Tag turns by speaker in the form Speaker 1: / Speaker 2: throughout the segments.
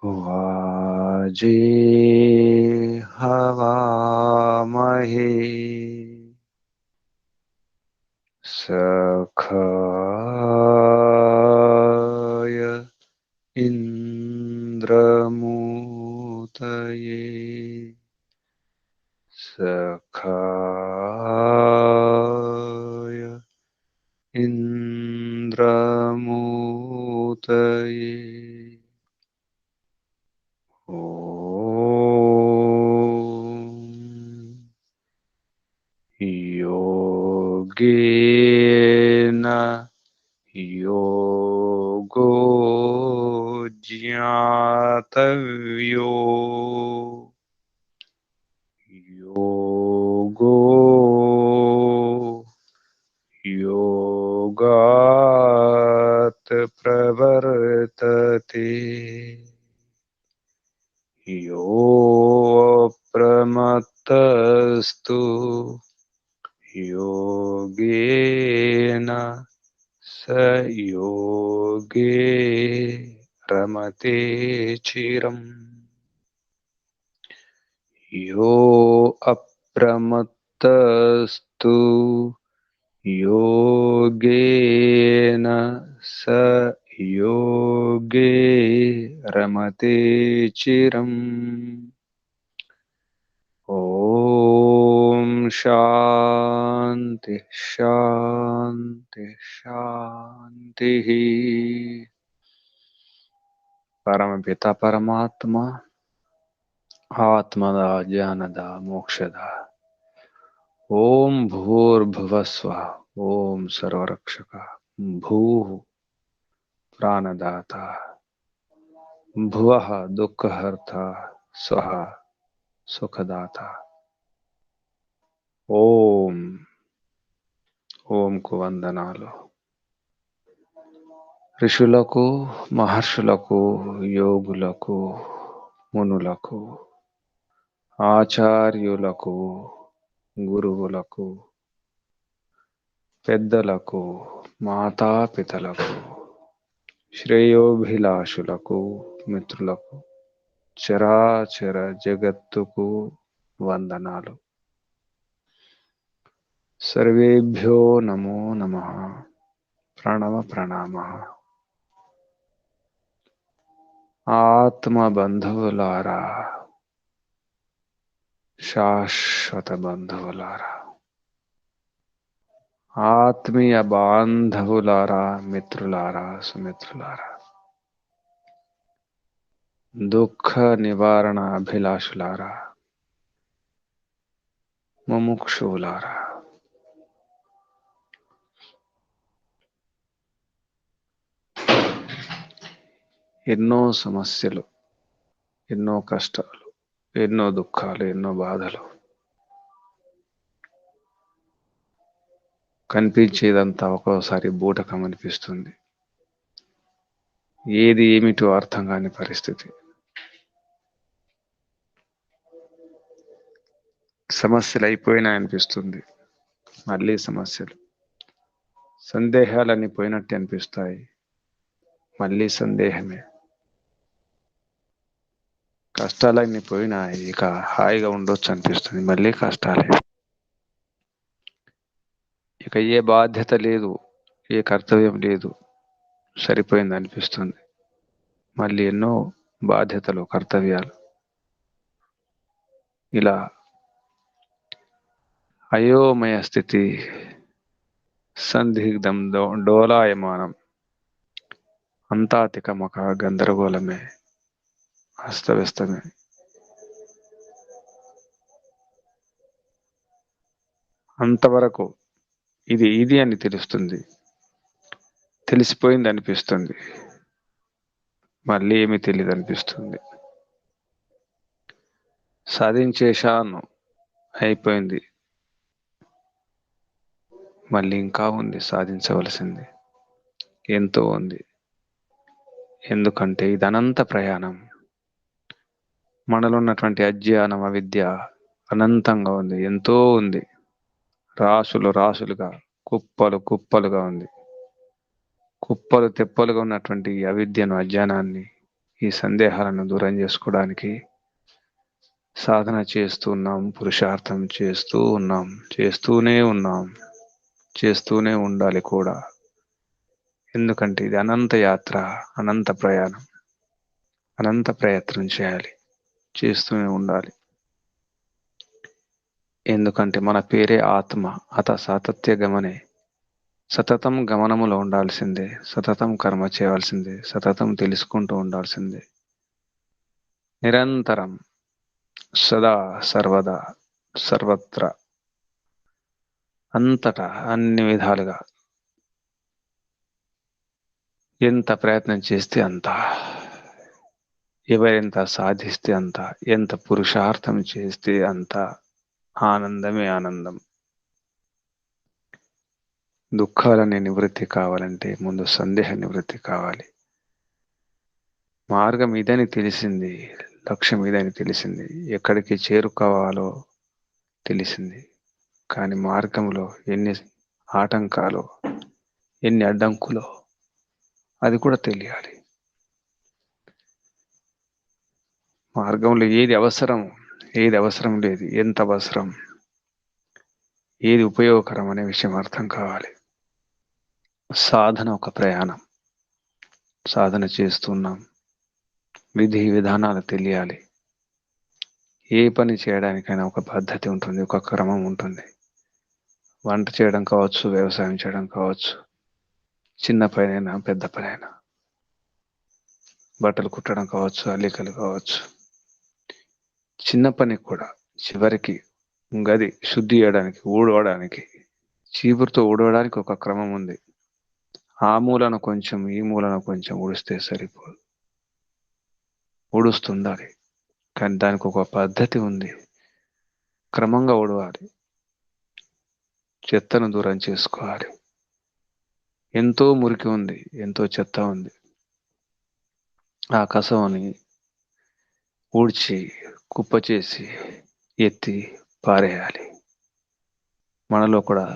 Speaker 1: वाजे हवामहे सखाय इन्द्रमूतये सखाय इन्द्रमूतये ॐ योगेन योगो ज्ञातव्यो योगो योगात् प्रवर्तते योऽप्रमत्तस्तु योगेन स योगे रमते चिरम् यो अप्रमत्तस्तु योगेन स योगे रमते चिरम् ॐ शान्ति शान्ति शान्तिः। परमपिता परमात्मा आत्मदा ज्ञानदा मोक्षदा ओम भूर्भुवस्वः ओम सर्वरक्षक भूः प्राणदाता भुवः दुःखहर्ता स्वः सुखदाता ఓం ఓంకు వందనాలు. ఋషులకు మహర్షులకు యోగులకు మునులకు ఆచార్యులకు గురువులకు పెద్దలకు మాతాపితలకు శ్రేయోభిలాషులకు మిత్రులకు చరాచర జగత్తుకు వందనాలు. సర్వేభ్యో నమో నమః. ప్రణవ ప్రణామః. ఆత్మ బంధువులారా, శాశ్వత బంధువులారా, ఆత్మీయ బాంధవులారా, మిత్రులారా, సుమిత్రులారా, దుఃఖ నివారణ అభిలాషులారా, ముముక్షువులారా, ఎన్నో సమస్యలు, ఎన్నో కష్టాలు, ఎన్నో దుఃఖాలు, ఎన్నో బాధలు, కనిపించేదంతా ఒక్కోసారి బూటకం అనిపిస్తుంది. ఏది ఏమిటో అర్థం కాని పరిస్థితి. సమస్యలు అయిపోయినాయనిపిస్తుంది, మళ్ళీ సమస్యలు. సందేహాలన్నీ పోయినట్టు అనిపిస్తాయి, మళ్ళీ సందేహమే. కష్టాలన్నీ పోయినాయి, ఇక హాయిగా ఉండొచ్చు అనిపిస్తుంది, మళ్ళీ కష్టాలే. ఇక ఏ బాధ్యత లేదు, ఏ కర్తవ్యం లేదు, సరిపోయింది అనిపిస్తుంది. మళ్ళీ ఎన్నో బాధ్యతలు, కర్తవ్యాలు. ఇలా అయోమయ స్థితి, సందిగ్ధం, డోలాయమానం, అంతా తికమక, గందరగోళమే, అస్తవ్యస్తమే. అంతవరకు ఇది ఇది అని తెలుస్తుంది, తెలిసిపోయింది అనిపిస్తుంది, మళ్ళీ ఏమీ తెలియదు అనిపిస్తుంది. సాధించేశాను, అయిపోయింది, మళ్ళీ ఇంకా ఉంది సాధించవలసింది, ఎంతో ఉంది. ఎందుకంటే ఇది అనంత ప్రయాణం. మనలో ఉన్నటువంటి అజ్ఞానం, అవిద్య అనంతంగా ఉంది, ఎంతో ఉంది, రాసులు రాసులుగా, కుప్పలు కుప్పలుగా ఉంది. కుప్పలు తెప్పలుగా ఉన్నటువంటి ఈ అవిద్యను, అజ్ఞానాన్ని, ఈ సందేహాలను దూరం చేసుకోవడానికి సాధన చేస్తున్నాం, పురుషార్థం చేస్తూ ఉన్నాం, చేస్తూనే ఉండాలి కూడా. ఎందుకంటే ఇది అనంత యాత్ర, అనంత ప్రయాణం, అనంత ప్రయత్నం చేయాలి, చేస్తూనే ఉండాలి. ఎందుకంటే మన పేరే ఆత్మ. సాతత్య గమనే, సతతం గమనములో ఉండాల్సిందే, సతతం కర్మ చేయవలసిందే, సతతం తెలుసుకుంటూ ఉండాల్సిందే. నిరంతరం, సదా, సర్వదా, సర్వత్ర, అంతటా, అన్ని విధాలుగా ఎంత ప్రయత్నం చేస్తే అంత, ఎవరెంత సాధిస్తే అంత, ఎంత పురుషార్థం చేస్తే అంత ఆనందమే ఆనందం. దుఃఖాలనే నివృత్తి కావాలంటే ముందు సందేహ నివృత్తి కావాలి. మార్గం ఇదని తెలిసింది, లక్ష్యం ఇదని తెలిసింది, ఎక్కడికి చేరుకోవాలో తెలిసింది. కానీ మార్గంలో ఎన్ని ఆటంకాలు, ఎన్ని అడ్డంకులు, అది కూడా తెలియాలి. మార్గంలో ఏది అవసరం, ఏది అవసరం లేదు, ఎంత అవసరం, ఏది ఉపయోగకరం అనే విషయం అర్థం కావాలి. సాధన ఒక ప్రయాణం, సాధన చేస్తున్నాం, విధి విధానాలు తెలియాలి. ఏ పని చేయడానికైనా ఒక పద్ధతి ఉంటుంది, ఒక క్రమం ఉంటుంది. వంట చేయడం కావచ్చు, వ్యవసాయం చేయడం కావచ్చు, చిన్న పనైనా పెద్ద పనైనా, బట్టలు కుట్టడం కావచ్చు, అల్లికలు కావచ్చు. చిన్న పని కూడా చివరికి గది శుద్ధి చేయడానికి, ఊడవడానికి, చీపురుతో ఊడవడానికి ఒక క్రమం ఉంది. ఆ మూలను కొంచెం, ఈ మూలను కొంచెం ఊడిస్తే సరిపోదు, ఊడుస్తుండాలి. కానీ దానికి ఒక పద్ధతి ఉంది, క్రమంగా ఊడవాలి, చెత్తను దూరం చేసుకోవాలి. ఎంతో మురికి ఉంది, ఎంతో చెత్త ఉంది, ఆ కసవని ఊడ్చి కుప్ప చేసి ఎత్తి పారేయాలి. మనలో కూడా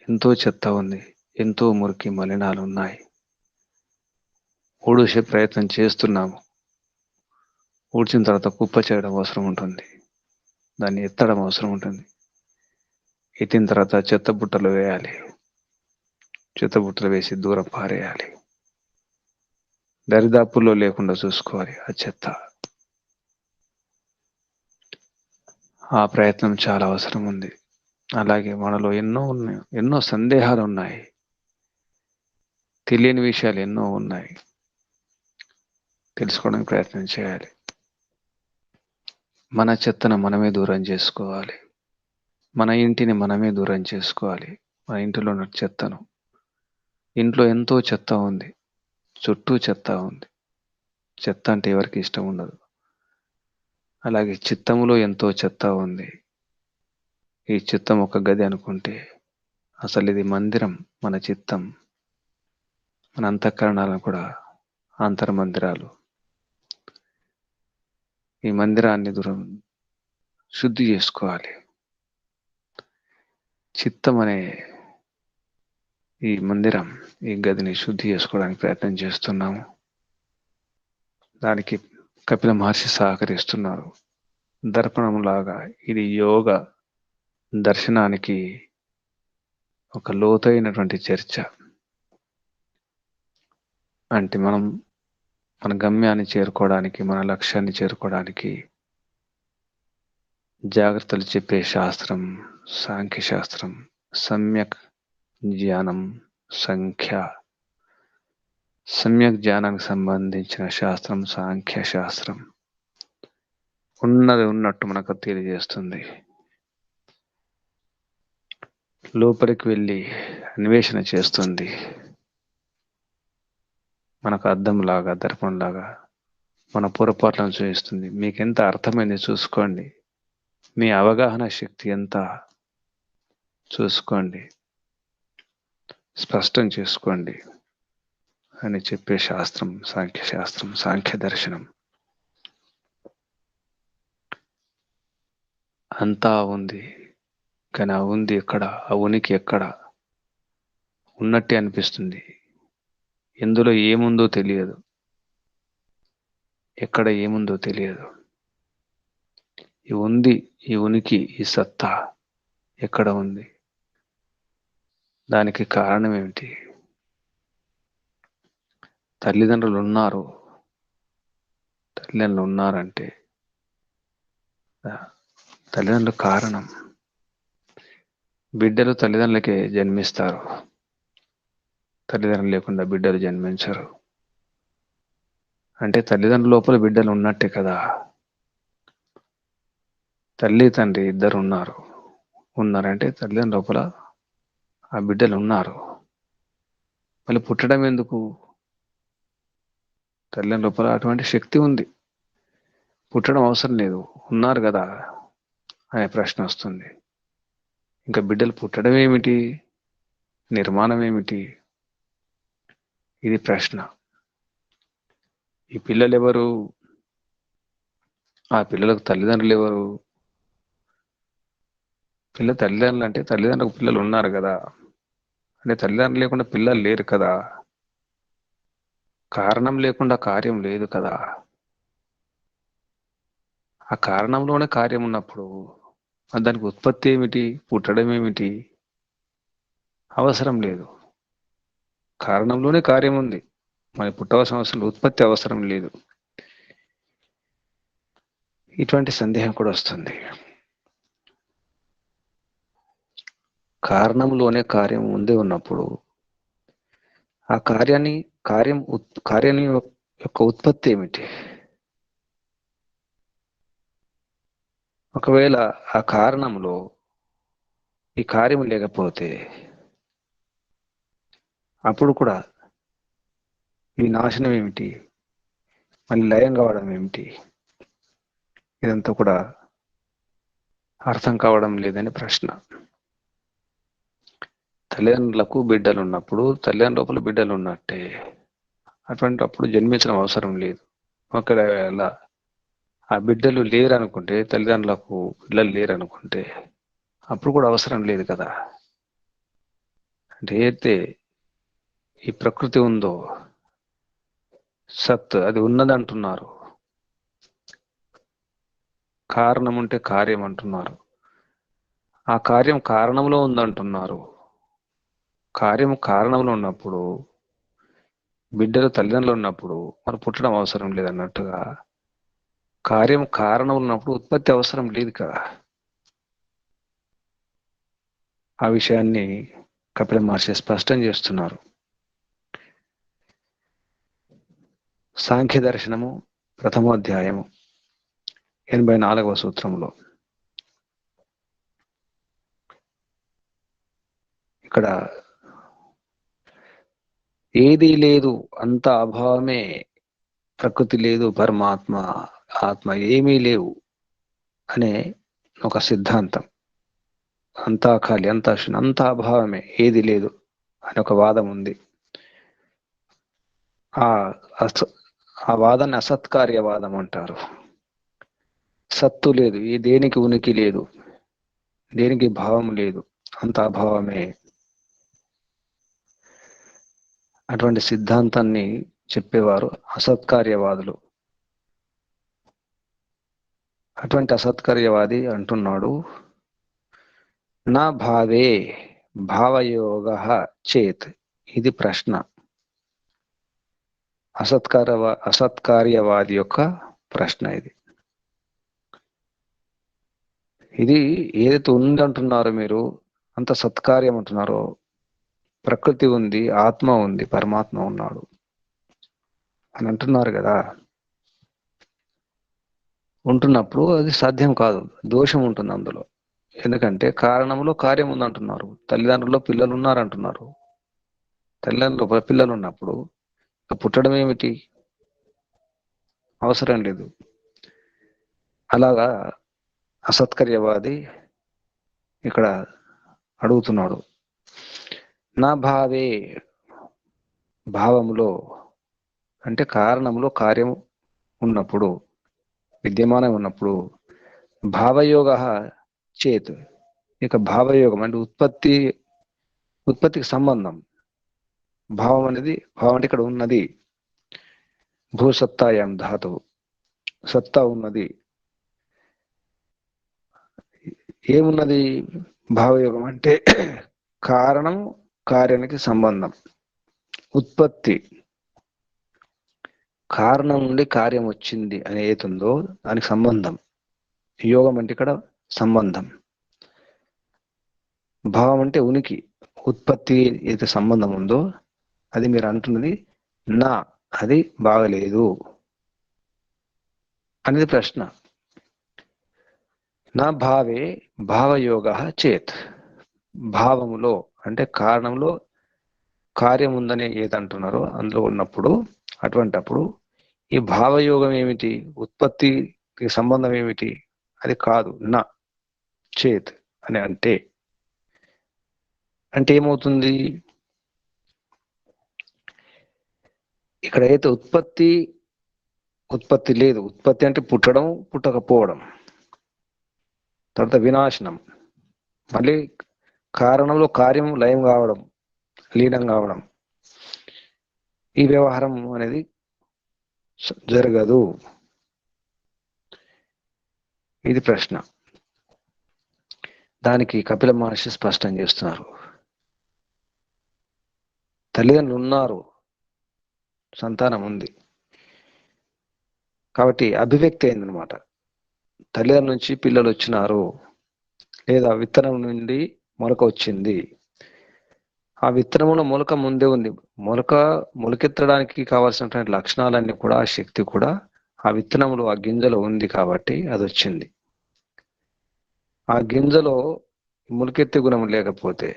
Speaker 1: ఎంతో చెత్త ఉంది, ఎంతో మురికి మలినాలు ఉన్నాయి. ఊడ్చే ప్రయత్నం చేస్తున్నాము. ఊడ్చిన తర్వాత కుప్ప చేయడం అవసరం ఉంటుంది, దాన్ని ఎత్తడం అవసరం ఉంటుంది. ఎత్తిన తర్వాత చెత్త బుట్టలు వేయాలి, చెత్త బుట్టలు వేసి దూరం పారేయాలి. దరిదాపుల్లో లేకుండా చూసుకోవాలి ఆ చెత్త. ఆ ప్రయత్నం చాలా అవసరం ఉంది. అలాగే మనలో ఎన్నో ఉన్నాయి, ఎన్నో సందేహాలు ఉన్నాయి, తెలియని విషయాలు ఎన్నో ఉన్నాయి, తెలుసుకోవడానికి ప్రయత్నం చేయాలి. మన చెత్తను మనమే దూరం చేసుకోవాలి, మన ఇంటిని మనమే దూరం చేసుకోవాలి. మన ఇంటిలో ఉన్న చెత్తను, ఇంట్లో ఎంతో చెత్త ఉంది, చుట్టూ చెత్త ఉంది, చెత్త అంటే ఎవరికి ఇష్టం ఉండదు. అలాగే చిత్తములో ఎంతో చెత్త ఉంది. ఈ చిత్తం ఒక గది అనుకుంటే అసలు ఇది మందిరం. మన చిత్తం, మన అంతఃకరణాలను కూడా అంతర్మందిరాలు. ఈ మందిరాన్ని దూరం శుద్ధి చేసుకోవాలి. చిత్తం అనే ఈ మందిరం, ఈ గదిని శుద్ధి చేసుకోవడానికి ప్రయత్నం చేస్తున్నాము. దానికి కపిల మహర్షి సహకరిస్తున్నారు. దర్పణంలాగా ఇది యోగ దర్శనానికి ఒక లోతైనటువంటి చర్చ. అంటే మనం మన గమ్యాన్ని చేరుకోవడానికి, మన లక్ష్యాన్ని చేరుకోవడానికి జాగ్రత్తలు చెప్పే శాస్త్రం సాంఖ్య శాస్త్రం. సమ్యక్ జ్ఞానం సమ్యక్ జ్ఞానానికి సంబంధించిన శాస్త్రం సాంఖ్య శాస్త్రం. ఉన్నది ఉన్నట్టు మనకు తెలియజేస్తుంది. లోపలికి వెళ్ళి అన్వేషణ చేస్తుంది. మనకు అద్దంలాగా, దర్పణలాగా మన పొరపాట్లను చూపిస్తుంది. మీకు ఎంత అర్థమైంది చూసుకోండి, మీ అవగాహన శక్తి ఎంత చూసుకోండి, స్పష్టం చేసుకోండి అని చెప్పే శాస్త్రం సాంఖ్య శాస్త్రం, సాంఖ్య దర్శనం. అంతా ఉంది, కానీ ఆ ఉంది ఎక్కడ, ఆ ఉనికి ఎక్కడ ఉన్నట్టే అనిపిస్తుంది. ఎందులో ఏముందో తెలియదు, ఎక్కడ ఏముందో తెలియదు. ఈ ఉంది, ఈ ఉనికి, ఈ సత్తా ఎక్కడ ఉంది? దానికి కారణం ఏమిటి? తల్లిదండ్రులు ఉన్నారు. తల్లిదండ్రులు ఉన్నారంటే తల్లిదండ్రులు కారణం. బిడ్డలు తల్లిదండ్రులకే జన్మిస్తారు. తల్లిదండ్రులు లేకుండా బిడ్డలు జన్మించరు. అంటే తల్లిదండ్రుల లోపల బిడ్డలు ఉన్నట్టే కదా. తల్లి తండ్రి ఇద్దరు ఉన్నారంటే తల్లిదండ్రుల లోపల ఆ బిడ్డలు ఉన్నారు. మళ్ళీ పుట్టడం ఎందుకు? తల్లిదండ్రుల లోపల అటువంటి శక్తి ఉంది, పుట్టడం అవసరం లేదు, ఉన్నారు కదా అనే ప్రశ్న వస్తుంది. ఇంకా బిడ్డలు పుట్టడం ఏమిటి, నిర్మాణం ఏమిటి? ఇది ప్రశ్న. ఈ పిల్లలు ఎవరు? ఆ పిల్లలకు తల్లిదండ్రులు ఎవరు? తల్లిదండ్రులు అంటే తల్లిదండ్రులకు పిల్లలు ఉన్నారు కదా, అంటే తల్లిదండ్రులు లేకుండా పిల్లలు లేరు కదా. కారణం లేకుండా కార్యం లేదు కదా. ఆ కారణంలోనే కార్యం ఉన్నప్పుడు దానికి ఉత్పత్తి ఏమిటి, పుట్టడం ఏమిటి? అవసరం లేదు. కారణంలోనే కార్యం ఉంది, మరి పుట్టవలసిన అవసరం, ఉత్పత్తి అవసరం లేదు. ఇటువంటి సందేహం కూడా వస్తుంది. కారణంలోనే కార్యం ముందే ఉన్నప్పుడు ఆ కార్యం యొక్క ఉత్పత్తి ఏమిటి? ఒకవేళ ఆ కారణంలో ఈ కార్యం లేకపోతే అప్పుడు కూడా ఈ నాశనం ఏమిటి, మళ్ళీ లయం కావడం ఏమిటి? ఇదంతా కూడా అర్థం కావడం లేదని ప్రశ్న. తల్లిదండ్రులకు బిడ్డలు ఉన్నప్పుడు తల్లిదండ్రుల లోపల బిడ్డలు ఉన్నట్టే. అటువంటి అప్పుడు జన్మించడం అవసరం లేదు. ఒకవేళ ఆ బిడ్డలు లేరనుకుంటే, తల్లిదండ్రులకు పిల్లలు లేరనుకుంటే అప్పుడు కూడా అవసరం లేదు కదా. అంటే అయితే ఈ ప్రకృతి ఉందో, సత్, అది ఉన్నదంటున్నారు. కారణం ఉంటే కార్యం అంటున్నారు. ఆ కార్యం కారణంలో ఉందంటున్నారు. కార్యం కారణంలో ఉన్నప్పుడు, బిడ్డలు తల్లిదండ్రులు ఉన్నప్పుడు మరి పుట్టడం అవసరం లేదన్నట్టుగా, కార్యం కారణం ఉన్నప్పుడు ఉత్పత్తి అవసరం లేదు కదా. ఆ విషయాన్ని కపిల మహర్షి స్పష్టం చేస్తున్నారు. సాంఖ్య దర్శనము 1వ అధ్యాయము 84వ సూత్రంలో ఇక్కడ ఏదీ లేదు, అంత అభావమే, ప్రకృతి లేదు, పరమాత్మ ఆత్మ ఏమీ లేవు అనే ఒక సిద్ధాంతం. అంతా ఖాళీ, అంతా అభావమే, ఏది లేదు అని ఒక వాదం ఉంది. ఆ వాదాన్ని అసత్కార్యవాదం అంటారు. సత్తు లేదు, ఈ దేనికి ఉనికి లేదు, దేనికి భావం లేదు, అంత అభావమే. అటువంటి సిద్ధాంతాన్ని చెప్పేవారు అసత్కార్యవాదులు. అటువంటి అసత్కార్యవాది అంటున్నాడు, నా భావే భావయోగ చేత్. ఇది ప్రశ్న. అసత్కార్యవాది యొక్క ప్రశ్న ఇది. ఇది ఏదైతే ఉందంటున్నారో మీరు, అంత సత్కార్యం అంటున్నారో, ప్రకృతి ఉంది, ఆత్మ ఉంది, పరమాత్మ ఉన్నాడు అని అంటున్నారు కదా. ఉంటున్నప్పుడు అది సాధ్యం కాదు, దోషం ఉంటుంది అందులో. ఎందుకంటే కారణంలో కార్యం ఉందంటున్నారు. తల్లిదండ్రుల్లో పిల్లలు ఉన్నారంటున్నారు. తల్లిదండ్రులు పిల్లలు ఉన్నప్పుడు పుట్టడం ఏమిటి, అవసరం లేదు. అలాగా అసత్కార్యవాది ఇక్కడ అడుగుతున్నాడు, నా భావే, భావములో అంటే కారణంలో కార్యం ఉన్నప్పుడు, విద్యమానం ఉన్నప్పుడు, భావయోగ చేత్, ఇక భావయోగం అంటే ఉత్పత్తికి సంబంధం. భావం అంటే ఇక్కడ ఉన్నది. భూసత్తాయాం ధాతువు, సత్తా ఉన్నది. ఏమున్నది? భావయోగం అంటే కారణం కార్యానికి సంబంధం, ఉత్పత్తి. కారణం నుండి కార్యం వచ్చింది అని ఏతుందో దానికి సంబంధం. యోగం అంటే ఇక్కడ సంబంధం. భావం అంటే ఉనికి, ఉత్పత్తి ఏదైతే సంబంధం ఉందో అది మీరు అంటున్నది నా, అది బాగలేదు అనేది ప్రశ్న. నా భావే భావయోగ చేత్, భావములో అంటే కారణంలో కార్యం ఉందని ఏదంటున్నారో అందులో ఉన్నప్పుడు, అటువంటప్పుడు ఈ భావయోగం ఏమిటి? ఉత్పత్తికి సంబంధం ఏమిటి? అది కాదు. నా చేత్ అని అంటే ఏమవుతుంది? ఇక్కడ అయితే ఉత్పత్తి లేదు. ఉత్పత్తి అంటే పుట్టడం, పుట్టకపోవడం, తర్వాత వినాశనం, మళ్ళీ కారణంలో కార్యం లయం కావడం, లీనం కావడం. ఈ వ్యవహారం అనేది జరగదు. ఇది ప్రశ్న. దానికి కపిల మహర్షి స్పష్టం చేస్తున్నారు. తల్లిదండ్రులు ఉన్నారు, సంతానం ఉంది, కాబట్టి అభివ్యక్తి అయిందనమాట. తల్లిదండ్రుల నుంచి పిల్లలు వచ్చినారు, లేదా విత్తనం నుండి మొలక వచ్చింది. ఆ విత్తనంలో మొలక ముందే ఉంది. మొలకెత్తడానికి కావాల్సినటువంటి లక్షణాలన్నీ కూడా, ఆ శక్తి కూడా ఆ విత్తనంలో, ఆ గింజలో ఉంది కాబట్టి అది వచ్చింది. ఆ గింజలో మొలకెత్తే గుణం లేకపోతే,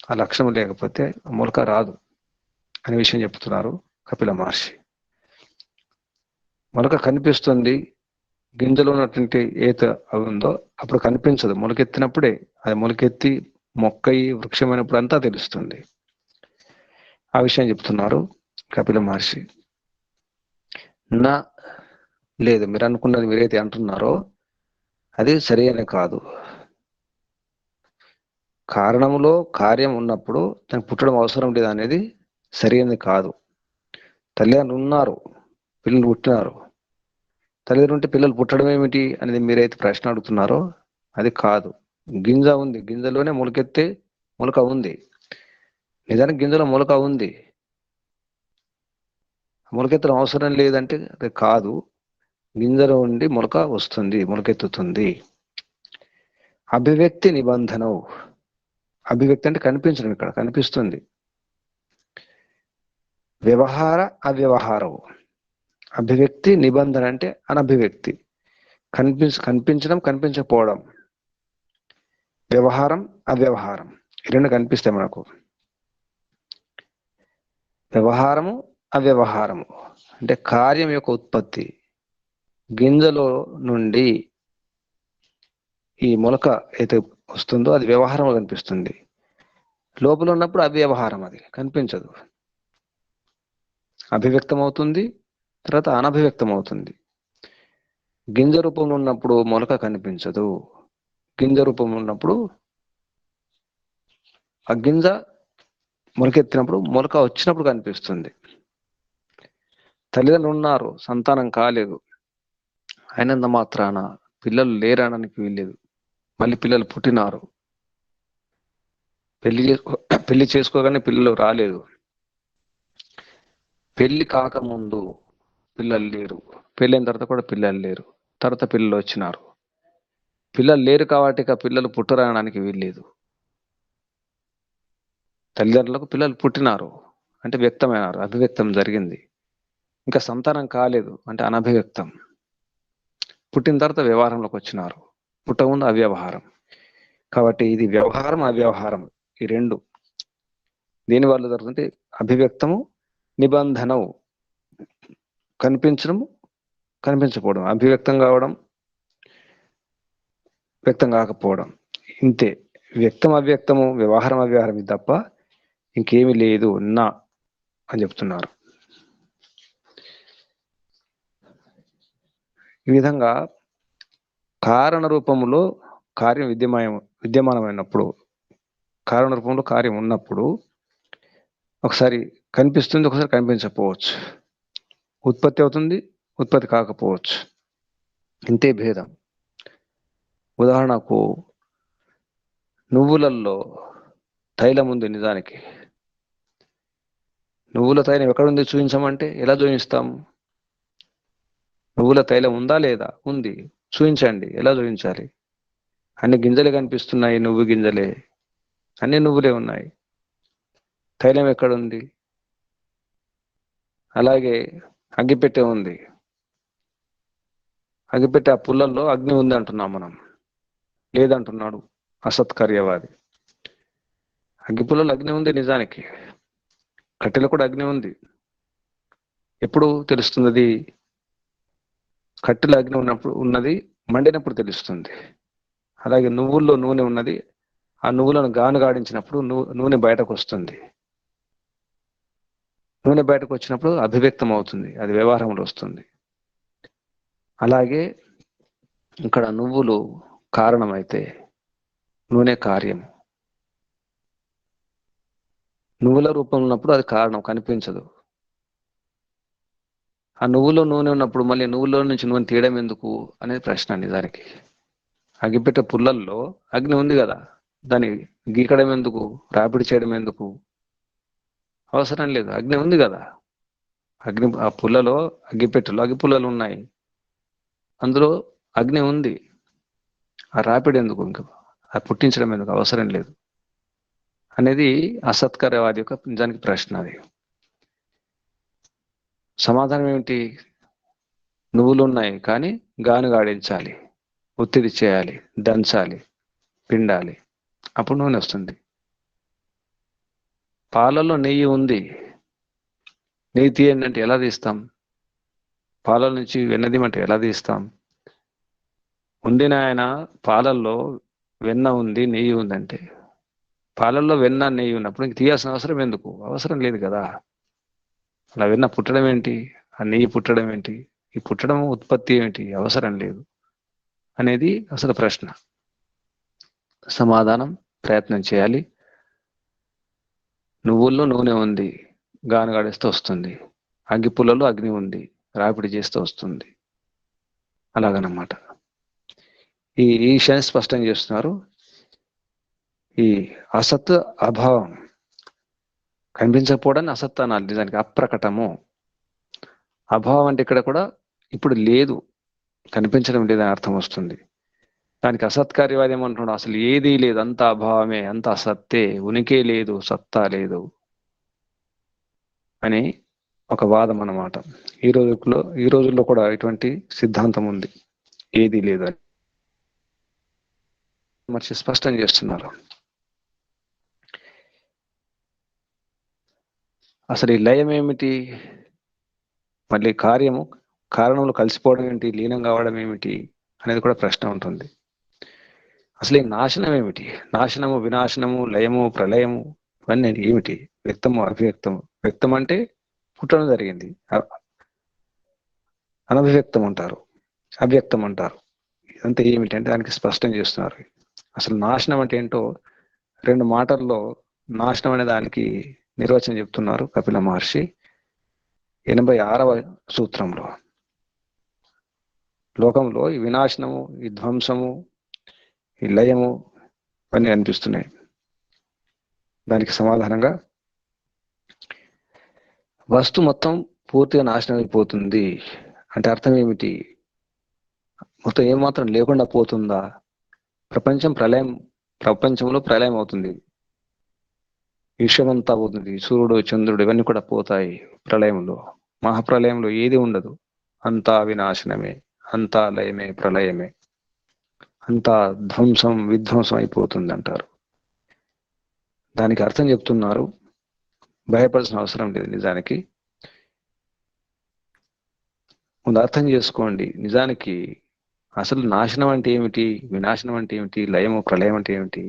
Speaker 1: ఆ లక్షణం లేకపోతే మొలక రాదు అనే విషయం చెప్తున్నారు కపిల మహర్షి. మొలక కనిపిస్తుంది, గింజలో ఉన్నటువంటి ఏత ఉందో అప్పుడు కనిపించదు. మొలకెత్తినప్పుడే, అది మొలకెత్తి మొక్కయి వృక్షమైనప్పుడు అంతా తెలుస్తుంది. ఆ విషయం చెప్తున్నారు కపిల మహర్షి. నా లేదు, మీరు అనుకున్నది మీరైతే అంటున్నారో అది సరైన కాదు. కారణములో కార్యం ఉన్నప్పుడు దానికి పుట్టడం అవసరం లేదు అనేది సరైనది కాదు. తల్లిదండ్రులు ఉన్నారు, పిల్లలు పుట్టినారు. తల్లిదండ్రులు ఉంటే పిల్లలు పుట్టడం ఏమిటి అనేది మీరైతే ప్రశ్న అడుగుతున్నారో అది కాదు. గింజ ఉంది, గింజలోనే మొలకెత్తే మొలక ఉంది. నిజానికి గింజలో మొలక ఉంది, మొలకెత్తడం అవసరం లేదంటే అది కాదు. గింజలో ఉండి మొలక వస్తుంది, మొలకెత్తుతుంది. అభివ్యక్తి నిబంధనం. అభివ్యక్తి అంటే కనిపించడం, ఇక్కడ కనిపిస్తుంది. వ్యవహార అవ్యవహారం. అభివ్యక్తి, నిబంధన అంటే అనభివ్యక్తి, కనిపించడం, కనిపించకపోవడం. వ్యవహారం అవ్యవహారం ఈ రెండు కనిపిస్తాయి మనకు. వ్యవహారము అవ్యవహారము అంటే కార్యం యొక్క ఉత్పత్తి. గింజలో నుండి ఈ మొలక అయితే వస్తుందో అది వ్యవహారం కనిపిస్తుంది. లోపల ఉన్నప్పుడు అవ్యవహారం, అది కనిపించదు. అభివ్యక్తం అవుతుంది, తర్వాత అనభివ్యక్తం అవుతుంది. గింజ రూపంలో ఉన్నప్పుడు మొలక కనిపించదు. గింజ రూపంలో ఉన్నప్పుడు ఆ గింజ మొలకెత్తినప్పుడు, మొలక వచ్చినప్పుడు కనిపిస్తుంది. తల్లిదండ్రులు ఉన్నారు, సంతానం కాలేదు, అయినంత మాత్రాన పిల్లలు లేరనడానికి వీల్లేదు. మళ్ళీ పిల్లలు పుట్టినారు, పెళ్లి చేసుకోగానే పిల్లలు రాలేదు. పెళ్లి కాకముందు పిల్లలు లేరు, పెళ్ళైన తర్వాత కూడా పిల్లలు లేరు, తర్వాత పిల్లలు వచ్చినారు. పిల్లలు లేరు కాబట్టి ఇక పిల్లలు పుట్టరనడానికి వీల్లేదు. తల్లిదండ్రులకు పిల్లలు పుట్టినారు అంటే వ్యక్తమైనారు, అభివ్యక్తం జరిగింది. ఇంకా సంతానం కాలేదు అంటే అనభివ్యక్తం. పుట్టిన తర్వాత వ్యవహారంలోకి వచ్చినారు, పుట్టముందు అవ్యవహారం. కాబట్టి ఇది వ్యవహారం అవ్యవహారం ఈ రెండు దీనివల్ల జరుగుతుంటే అభివ్యక్తము, నిబంధనము. కనిపించడం, కనిపించకపోవడం, అభివ్యక్తం కావడం, వ్యక్తం కాకపోవడం. ఇంతే. వ్యక్తం అవ్యక్తము, వ్యవహారం అవ్యవహారం ఇది తప్ప ఇంకేమీ లేదు నా అని చెప్తున్నారు. ఈ విధంగా కారణ రూపంలో కార్యం విద్యమానమైనప్పుడు, కారణ రూపంలో కార్యం ఉన్నప్పుడు ఒకసారి కనిపిస్తుంది, ఒకసారి కనిపించకపోవచ్చు. ఉత్పత్తి అవుతుంది, ఉత్పత్తి కాకపోవచ్చు. ఇంతే భేదం. ఉదాహరణకు నువ్వులల్లో తైలం ఉంది. నిజానికి నువ్వుల తైలం ఎక్కడుంది చూపించమంటే ఎలా చూపిస్తాం? నువ్వుల తైలం ఉందా లేదా? ఉంది. చూపించండి. ఎలా చూపించాలి? అన్ని గింజలే కనిపిస్తున్నాయి, నువ్వు గింజలే, అన్ని నువ్వులే ఉన్నాయి. తైలం ఎక్కడుంది? అలాగే అగ్గిపెట్టె ఉంది. అగ్గిపెట్టె ఆ పుల్లల్లో అగ్ని ఉంది అంటున్నాం మనం. లేదంటున్నాడు అసత్కార్యవాది. అగ్గిపుల్లలో అగ్ని ఉంది నిజానికి, కట్టెలో కూడా అగ్ని ఉంది. ఎప్పుడు తెలుస్తున్నది? కట్టెలో అగ్ని ఉన్నది మండినప్పుడు తెలుస్తుంది. అలాగే నువ్వుల్లో నూనె ఉన్నది, ఆ నువ్వులను గానుగాడించినప్పుడు నూనె బయటకు వస్తుంది. నూనె బయటకు వచ్చినప్పుడు అభివ్యక్తం అవుతుంది, అది వ్యవహారంలో వస్తుంది. అలాగే ఇక్కడ నువ్వులు కారణమైతే నూనె కార్యం. నువ్వుల రూపంలో ఉన్నప్పుడు అది కారణం, కనిపించదు. ఆ నువ్వులో నూనె ఉన్నప్పుడు మళ్ళీ నువ్వులో నుంచి నూనె తీయడం ఎందుకు అనేది ప్రశ్న. నిజానికి అగ్గిపెట్టే పుల్లల్లో అగ్ని ఉంది కదా, దాన్ని గీకడం ఎందుకు, రాపిడి చేయడం ఎందుకు? అవసరం లేదు, అగ్ని ఉంది కదా. ఆ పుల్లలో, అగ్గిపెట్టెలో అగ్గి పుల్లలు ఉన్నాయి, అందులో అగ్ని ఉంది. ఆ రాపిడి ఎందుకు, ఇంకా ఆ పుట్టించడం ఎందుకు? అవసరం లేదు అనేది అసత్కార్యవాది యొక్క నిజానికి ప్రశ్న. అది సమాధానం ఏమిటి? నువ్వులు ఉన్నాయి కానీ గానుగాడించాలి, ఒత్తిడి చేయాలి, దంచాలి, పిండాలి, అప్పుడు నూనె వస్తుంది. పాలల్లో నెయ్యి ఉంది, నెయ్యి తీయండి అంటే ఎలా తీస్తాం? పాలల నుంచి వెన్న తీయమంటే ఎలా తీస్తాం? ఉంది నాయన, పాలల్లో వెన్న ఉంది, నెయ్యి ఉందంటే, పాలల్లో వెన్న నెయ్యి ఉన్నప్పుడు ఇంక తీయాల్సిన అవసరం ఎందుకు? అవసరం లేదు కదా. అలా వెన్న పుట్టడం ఏంటి? ఆ నెయ్యి పుట్టడం ఏంటి? ఈ పుట్టడం ఉత్పత్తి ఏమిటి? అవసరం లేదు అనేది అసలు ప్రశ్న. సమాధానం ప్రయత్నం చేయాలి. నువ్వుల్లో నూనె ఉంది, గానుగాడిస్తే వస్తుంది. అగ్గి పుల్లలో అగ్ని ఉంది, రాపిడి చేస్తే వస్తుంది. అలాగనమాట. ఈ విషయాన్ని స్పష్టం చేస్తున్నారు. ఈ అసత్ అభావం, కనిపించకపోవడాన్ని అసత్ అనాలి. నిజానికి అప్రకటము. అభావం అంటే ఇక్కడ కూడా ఇప్పుడు లేదు, కనిపించడం లేదని అర్థం వస్తుంది. దానికి అసత్కార్యవాది ఏమంటున్నాడు? అసలు ఏదీ లేదు, అంత అభావమే, అంత అసత్తే, ఉనికే లేదు, సత్తా లేదు అని ఒక వాదం అన్నమాట. ఈ రోజుల్లో కూడా ఇటువంటి సిద్ధాంతం ఉంది, ఏదీ లేదు అని మరి స్పష్టం చేస్తున్నారు. అసలు ఈ లయం ఏమిటి? మళ్ళీ కారణంలో కలిసిపోవడం ఏమిటి? లీనం కావడం ఏమిటి అనేది కూడా ప్రశ్న ఉంటుంది. అసలు ఈ నాశనం ఏమిటి? నాశనము, వినాశనము, లయము, ప్రళయము ఇవన్నీ ఏమిటి? వ్యక్తము, అభివ్యక్తము. వ్యక్తం అంటే పుట్టడం జరిగింది, అనభివ్యక్తం అంటారు, అవ్యక్తం అంటారు. ఇదంతా ఏమిటి అంటే దానికి స్పష్టం చేస్తున్నారు. అసలు నాశనం అంటే ఏంటో 2 మాటల్లో నాశనం అనే దానికి నిర్వచనం చెప్తున్నారు కపిల మహర్షి 86వ సూత్రంలో. లోకంలో ఈ వినాశనము, ఈ ధ్వంసము, ఈ లయము ఇవన్నీ అనిపిస్తున్నాయి. దానికి సమాధానంగా వస్తు మొత్తం పూర్తిగా నాశనం అయిపోతుంది అంటే అర్థం ఏమిటి? మొత్తం ఏమాత్రం లేకుండా పోతుందా? ప్రపంచంలో ప్రళయం అవుతుంది, విశ్వమంతా పోతుంది, సూర్యుడు, చంద్రుడు ఇవన్నీ కూడా పోతాయి ప్రళయంలో. మహాప్రళయంలో ఏది ఉండదు, అంతా వినాశనమే, అంతా లయమే, ప్రళయమే, అంతా విధ్వంసం అయిపోతుంది అంటారు. దానికి అర్థం చెప్తున్నారు. భయపడాల్సిన అవసరం లేదు. నిజానికి ముందు అర్థం చేసుకోండి. నిజానికి అసలు నాశనం అంటే ఏమిటి? వినాశనం అంటే ఏమిటి? లయము, ప్రళయం అంటే ఏమిటి?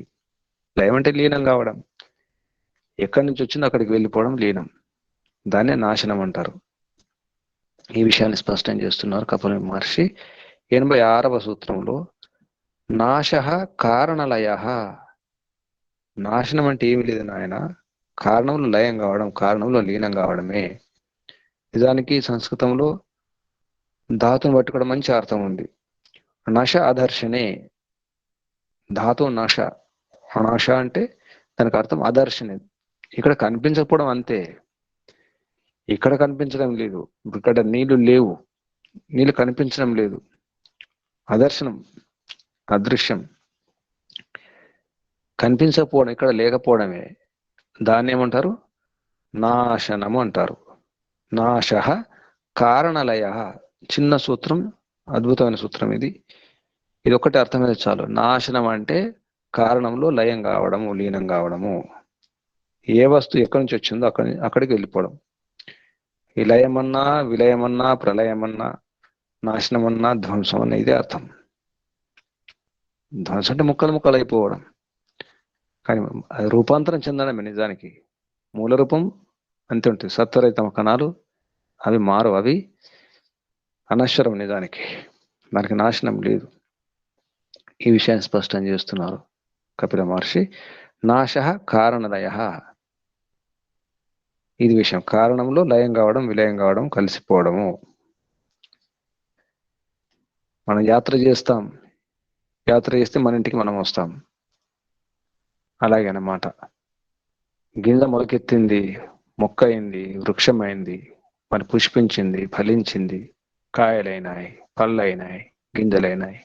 Speaker 1: లయం అంటే లీనం కావడం, ఎక్కడి నుంచి వచ్చిందో అక్కడికి వెళ్ళిపోవడం లీనం, దాన్నే నాశనం అంటారు. ఈ విషయాన్ని స్పష్టం చేస్తున్నారు కపిల మహర్షి 86వ సూత్రంలో. నాశ కారణలయ. నాశనం అంటే ఏమి లేదు నాయన, కారణంలో లయం కావడం, కారణంలో లీనం కావడమే. నిజానికి సంస్కృతంలో ధాతుని బట్టి కూడా మంచి అర్థం ఉంది. నశ అదర్శనే, ధాతు నశ, నశ అంటే దానికి అర్థం అదర్శనే, ఇక్కడ కనిపించకపోవడం అంతే. ఇక్కడ కనిపించడం లేదు, ఇక్కడ నీళ్లు లేవు, నీళ్లు కనిపించడం లేదు, అదర్శనం, అదృశ్యం, కనిపించకపోవడం, ఇక్కడ లేకపోవడమే. దాన్ని ఏమంటారు? నాశనము అంటారు. నాశ కారణలయ. చిన్న సూత్రం, అద్భుతమైన సూత్రం ఇది. ఇది ఒక్కటి అర్థమైతే చాలు. నాశనం అంటే కారణంలో లయం కావడము, లీనం కావడము. ఏ వస్తువు ఎక్కడి నుంచి వచ్చిందో అక్కడికి వెళ్ళిపోవడం. ఈ లయమన్నా, విలయమన్నా, ప్రళయమన్నా, నాశనమన్నా, ధ్వంసం అన్న ఇదే అర్థం. ధ్వంసం అంటే ముక్కలు ముక్కలు అయిపోవడం, కానీ అది రూపాంతరం చెందడమే. నిజానికి మూల రూపం అంతే ఉంటుంది. సత్వరహితమ కణాలు అవి మారు, అవి అనశ్వరం. నిజానికి దానికి నాశనం లేదు. ఈ విషయాన్ని స్పష్టం చేస్తున్నారు కపిల మహర్షి. నాశ కారణలయ, ఇది విషయం. కారణంలో లయం కావడం, విలయం కావడం, కలిసిపోవడము. మనం యాత్ర చేస్తాం, యాత్ర చేస్తే మన ఇంటికి మనం వస్తాం. అలాగే అన్నమాట. గింజ మొలకెత్తింది, మొక్క అయింది, వృక్షమైంది, మరి పుష్పించింది, ఫలించింది, కాయలైనాయి, పళ్ళైనాయి, గింజలైనాయి.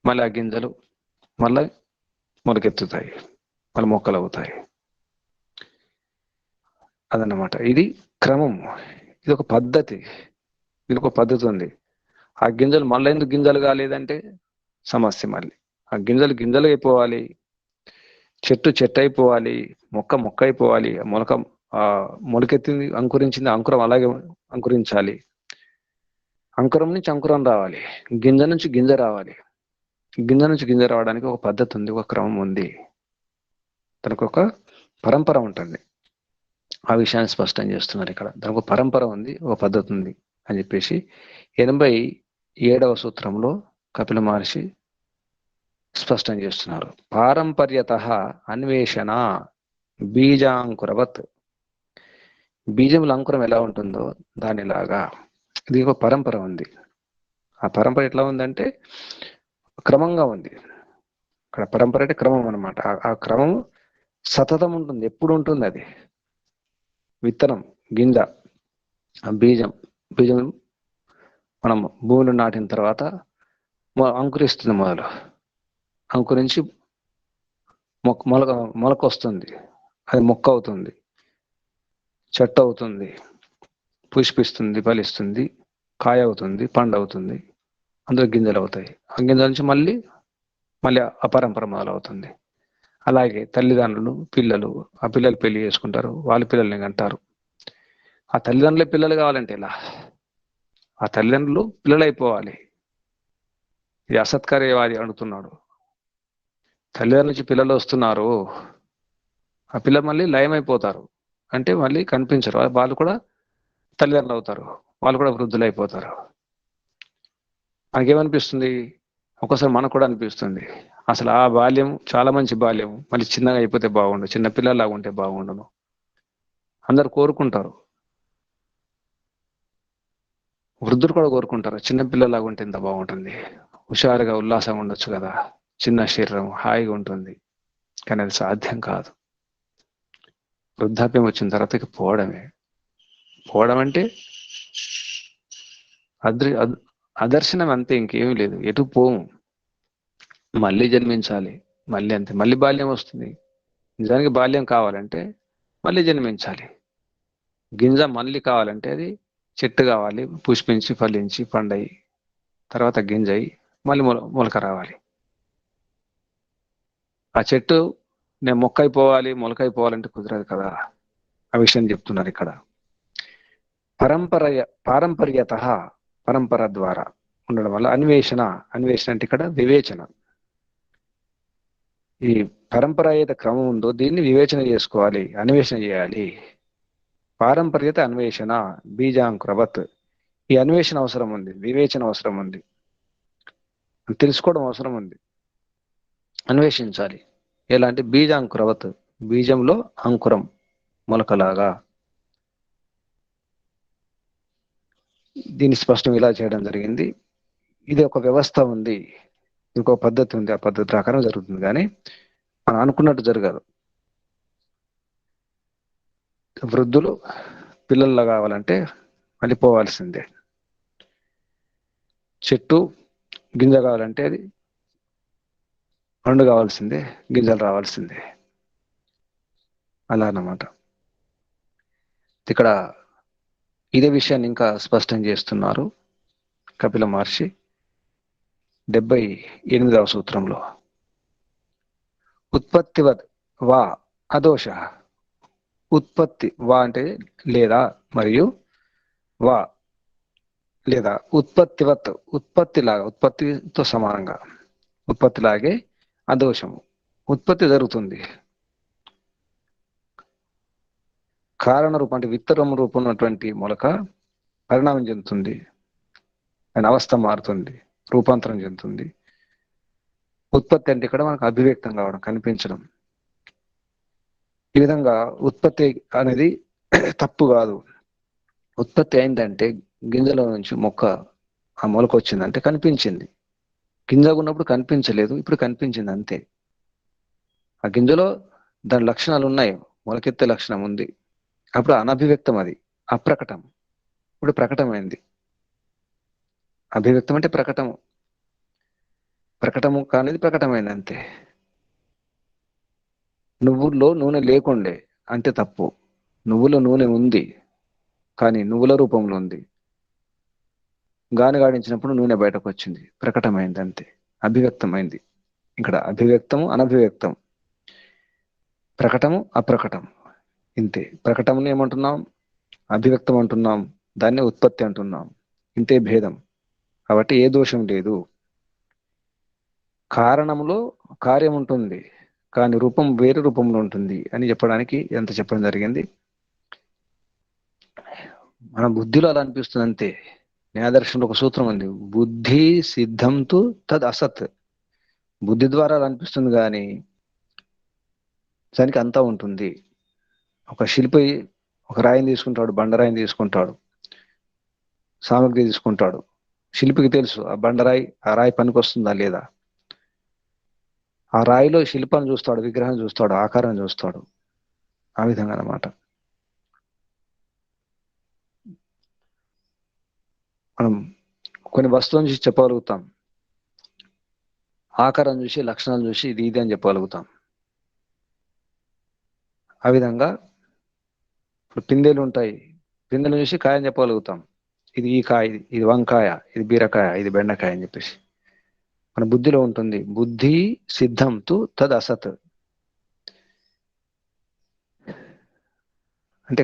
Speaker 1: మళ్ళీ ఆ గింజలు మళ్ళీ మొలకెత్తుతాయి, మళ్ళీ మొక్కలు అవుతాయి. అదన్నమాట. ఇది క్రమం, ఇది ఒక పద్ధతి. దీనికి ఒక పద్ధతి ఉంది. ఆ గింజలు మళ్ళీ ఎందుకు గింజలు కాలేదంటే సమస్య. మళ్ళీ ఆ గింజలు గింజలు అయిపోవాలి, చెట్టు చెట్టు అయిపోవాలి, మొక్క మొక్క అయిపోవాలి, మొలకెత్తింది, అంకురించింది, అంకురం అలాగే అంకురించాలి. అంకురం నుంచి అంకురం రావాలి, గింజ నుంచి గింజ రావాలి. గింజ నుంచి గింజ రావడానికి ఒక పద్ధతి ఉంది, ఒక క్రమం ఉంది, దానికి ఒక పరంపర ఉంటుంది. ఆ విషయాన్ని స్పష్టం చేస్తున్నారు ఇక్కడ. దానికి ఒక పరంపర ఉంది, ఒక పద్ధతి ఉంది అని చెప్పేసి 87వ సూత్రంలో కపిల మహర్షి స్పష్టం చేస్తున్నారు. పారంపర్యత అన్వేషణ బీజాంకురవత్. బీజముల అంకురం ఎలా ఉంటుందో దానిలాగా ఇది ఒక పరంపర ఉంది. ఆ పరంపర ఎట్లా ఉందంటే క్రమంగా ఉంది. అక్కడ పరంపర అంటే క్రమం అనమాట. ఆ క్రమం సతతం ఉంటుంది, ఎప్పుడు ఉంటుంది. అది విత్తనం, గింజ, ఆ బీజం. బీజం మనం భూమిలో నాటిన తర్వాత అంకురిస్తుంది. మొదలు అంకురించి మొలక వస్తుంది, అది మొక్క అవుతుంది, చెట్టు అవుతుంది, పుష్పిస్తుంది, ఫలిస్తుంది, కాయ అవుతుంది, పండు అవుతుంది, అందులో గింజలు అవుతాయి. ఆ గింజల నుంచి మళ్ళీ ఆ పరంపర మొదలవుతుంది. అలాగే తల్లిదండ్రులు, పిల్లలు, ఆ పిల్లలు పెళ్లి చేసుకుంటారు, వాళ్ళ పిల్లల్ని కంటారు. ఆ తల్లిదండ్రులే పిల్లలు కావాలంటే ఇలా, ఆ తల్లిదండ్రులు పిల్లలు అయిపోవాలి. ఇది అసత్కార్యవాది అడుగుతున్నాడు. తల్లిదండ్రుల నుంచి పిల్లలు వస్తున్నారు, ఆ పిల్లలు మళ్ళీ లయమైపోతారు అంటే మళ్ళీ కనిపించరు, వాళ్ళు కూడా తల్లిదండ్రులు అవుతారు, వాళ్ళు కూడా వృద్ధులు అయిపోతారు. మనకేమనిపిస్తుంది? ఒక్కోసారి మనకు కూడా అనిపిస్తుంది, అసలు ఆ బాల్యం చాలా మంచి బాల్యం, మళ్ళీ చిన్నగా అయిపోతే బాగుండు, చిన్న పిల్లలాగా ఉంటే బాగుండును. అందరు కోరుకుంటారు, వృద్ధులు కూడా కోరుకుంటారు, చిన్న పిల్లలాగా ఉంటే ఎంత బాగుంటుంది, హుషారుగా ఉల్లాసంగా ఉండొచ్చు కదా, చిన్న శరీరం హాయిగా ఉంటుంది. కానీ అది సాధ్యం కాదు. వృద్ధాప్యం వచ్చిన తర్వాత ఇక పోవడమే. పోవడం అంటే అదర్శనం అంతే, ఇంకేమీ లేదు. ఎటు పోము, మళ్ళీ జన్మించాలి, మళ్ళీ అంతే. మళ్ళీ బాల్యం వస్తుంది. నిజానికి బాల్యం కావాలంటే మళ్ళీ జన్మించాలి. గింజ మళ్ళీ కావాలంటే అది చెట్టు కావాలి, పుష్పించి ఫలించి పండయి తర్వాత గింజ అయి మళ్ళీ మొలక రావాలి. ఆ చెట్టు నేను మొక్క అయిపోవాలి, మొలక అయిపోవాలంటే కుదరదు కదా. ఆ విషయం చెప్తున్నారు ఇక్కడ. పారంపర్యత, పరంపర ద్వారా ఉండడం వల్ల అన్వేషణ. అన్వేషణ అంటే ఇక్కడ వివేచన. ఈ పరంపర ఏదైతే క్రమం ఉందో దీన్ని వివేచన చేసుకోవాలి, అన్వేషణ చేయాలి. పారంపర్యత అన్వేషణ బీజాంకురవత్. ఈ అన్వేషణ అవసరం ఉంది, వివేచన అవసరం ఉంది, తెలుసుకోవడం అవసరం ఉంది, అన్వేషించాలి. ఎలాంటి బీజాంకురవత్, బీజంలో అంకురం మొలకలాగా. దీన్ని స్పష్టం ఇలా చేయడం జరిగింది. ఇది ఒక వ్యవస్థ ఉంది, ఇంకో పద్ధతి ఉంది, ఆ పద్ధతి ప్రకారం జరుగుతుంది. కానీ మనం అనుకున్నట్టు జరగదు. వృద్ధులు పిల్లల్లో కావాలంటే మళ్ళీ పోవాల్సిందే. చెట్టు గింజ కావాలంటే అది పండు కావాల్సిందే, గింజలు రావాల్సిందే. అలా అన్నమాట. ఇక్కడ ఇదే విషయాన్ని ఇంకా స్పష్టం చేస్తున్నారు కపిల మహర్షి 78వ సూత్రంలో. ఉత్పత్తివత్ వా అదోష. ఉత్పత్తి వా అంటే లేదా, మరియు వా లేదా ఉత్పత్తివత్ ఉత్పత్తిలాగా, ఉత్పత్తితో సమానంగా, ఉత్పత్తిలాగే అదోషము ఉత్పత్తి జరుగుతుంది. కారణ రూపం అంటే విత్తనం రూపం ఉన్నటువంటి మొలక పరిణామం చెందుతుంది, దాని అవస్థ మారుతుంది, రూపాంతరం చెందుతుంది. ఉత్పత్తి అంటే ఇక్కడ మనకు అభివ్యక్తం కావడం, కనిపించడం. ఈ విధంగా ఉత్పత్తి అనేది తప్పు కాదు. ఉత్పత్తి అయిందంటే గింజలో నుంచి మొక్క, ఆ మొలక వచ్చిందంటే కనిపించింది. గింజ ఉన్నప్పుడు కనిపించలేదు, ఇప్పుడు కనిపించింది అంతే. ఆ గింజలో దాని లక్షణాలు ఉన్నాయి, మొలకెత్తే లక్షణం ఉంది. అప్పుడు అనభివ్యక్తం, అది అప్రకటం. ఇప్పుడు ప్రకటమైంది. అభివ్యక్తం అంటే ప్రకటము, ప్రకటము కానిది ప్రకటమైంది అంతే. నువ్వుల్లో నూనె లేకుండే అంటే తప్పు. నువ్వులో నూనె ఉంది, కానీ నువ్వుల రూపంలో ఉంది. గానిగాడించినప్పుడు నూనె బయటకు వచ్చింది, ప్రకటమైంది అంతే, అభివ్యక్తమైంది. ఇక్కడ అభివ్యక్తము అనభివ్యక్తం, ప్రకటము అప్రకటం, ఇంతే. ప్రకటముని ఏమంటున్నాం? అభివ్యక్తం అంటున్నాం, దాన్ని ఉత్పత్తి అంటున్నాం. ఇంతే భేదం. కాబట్టి ఏ దోషం లేదు. కారణంలో కార్యం ఉంటుంది, కానీ రూపం వేరే రూపంలో ఉంటుంది అని చెప్పడానికి ఎంత చెప్పడం జరిగింది. మన బుద్ధిలో అలా అనిపిస్తుంది అంతే. న్యాయదర్శనంలో ఒక సూత్రం ఉంది, బుద్ధి సిద్ధంతు తద్ అసత్. బుద్ధి ద్వారా అలా అనిపిస్తుంది, కానీ దానికి అంతా ఉంటుంది. ఒక శిల్పి ఒక రాయిని తీసుకుంటాడు, బండరాయిని తీసుకుంటాడు, సామగ్రి తీసుకుంటాడు. శిల్పికి తెలుసు ఆ బండరాయి, ఆ రాయి పనికి వస్తుందా లేదా. ఆ రాయిలో శిల్పాన్ని చూస్తాడు, విగ్రహం చూస్తాడు, ఆకారం చూస్తాడు. ఆ విధంగా అన్నమాట. మనం కొన్ని వస్తువులను చూసి చెప్పగలుగుతాం, ఆకారం చూసి, లక్షణాలు చూసి ఇది ఇది అని చెప్పగలుగుతాం. ఆ విధంగా ఇప్పుడు పిందెలు ఉంటాయి, పిందెలు చూసి కాయని చెప్పగలుగుతాం. ఇది ఈ కాయ, ఇది వంకాయ, ఇది బీరకాయ, ఇది బెండకాయ అని చెప్పేసి. మన బుద్ధిలో ఉంటుంది. బుద్ధి సిద్ధం తు తద్ అసత్ అంటే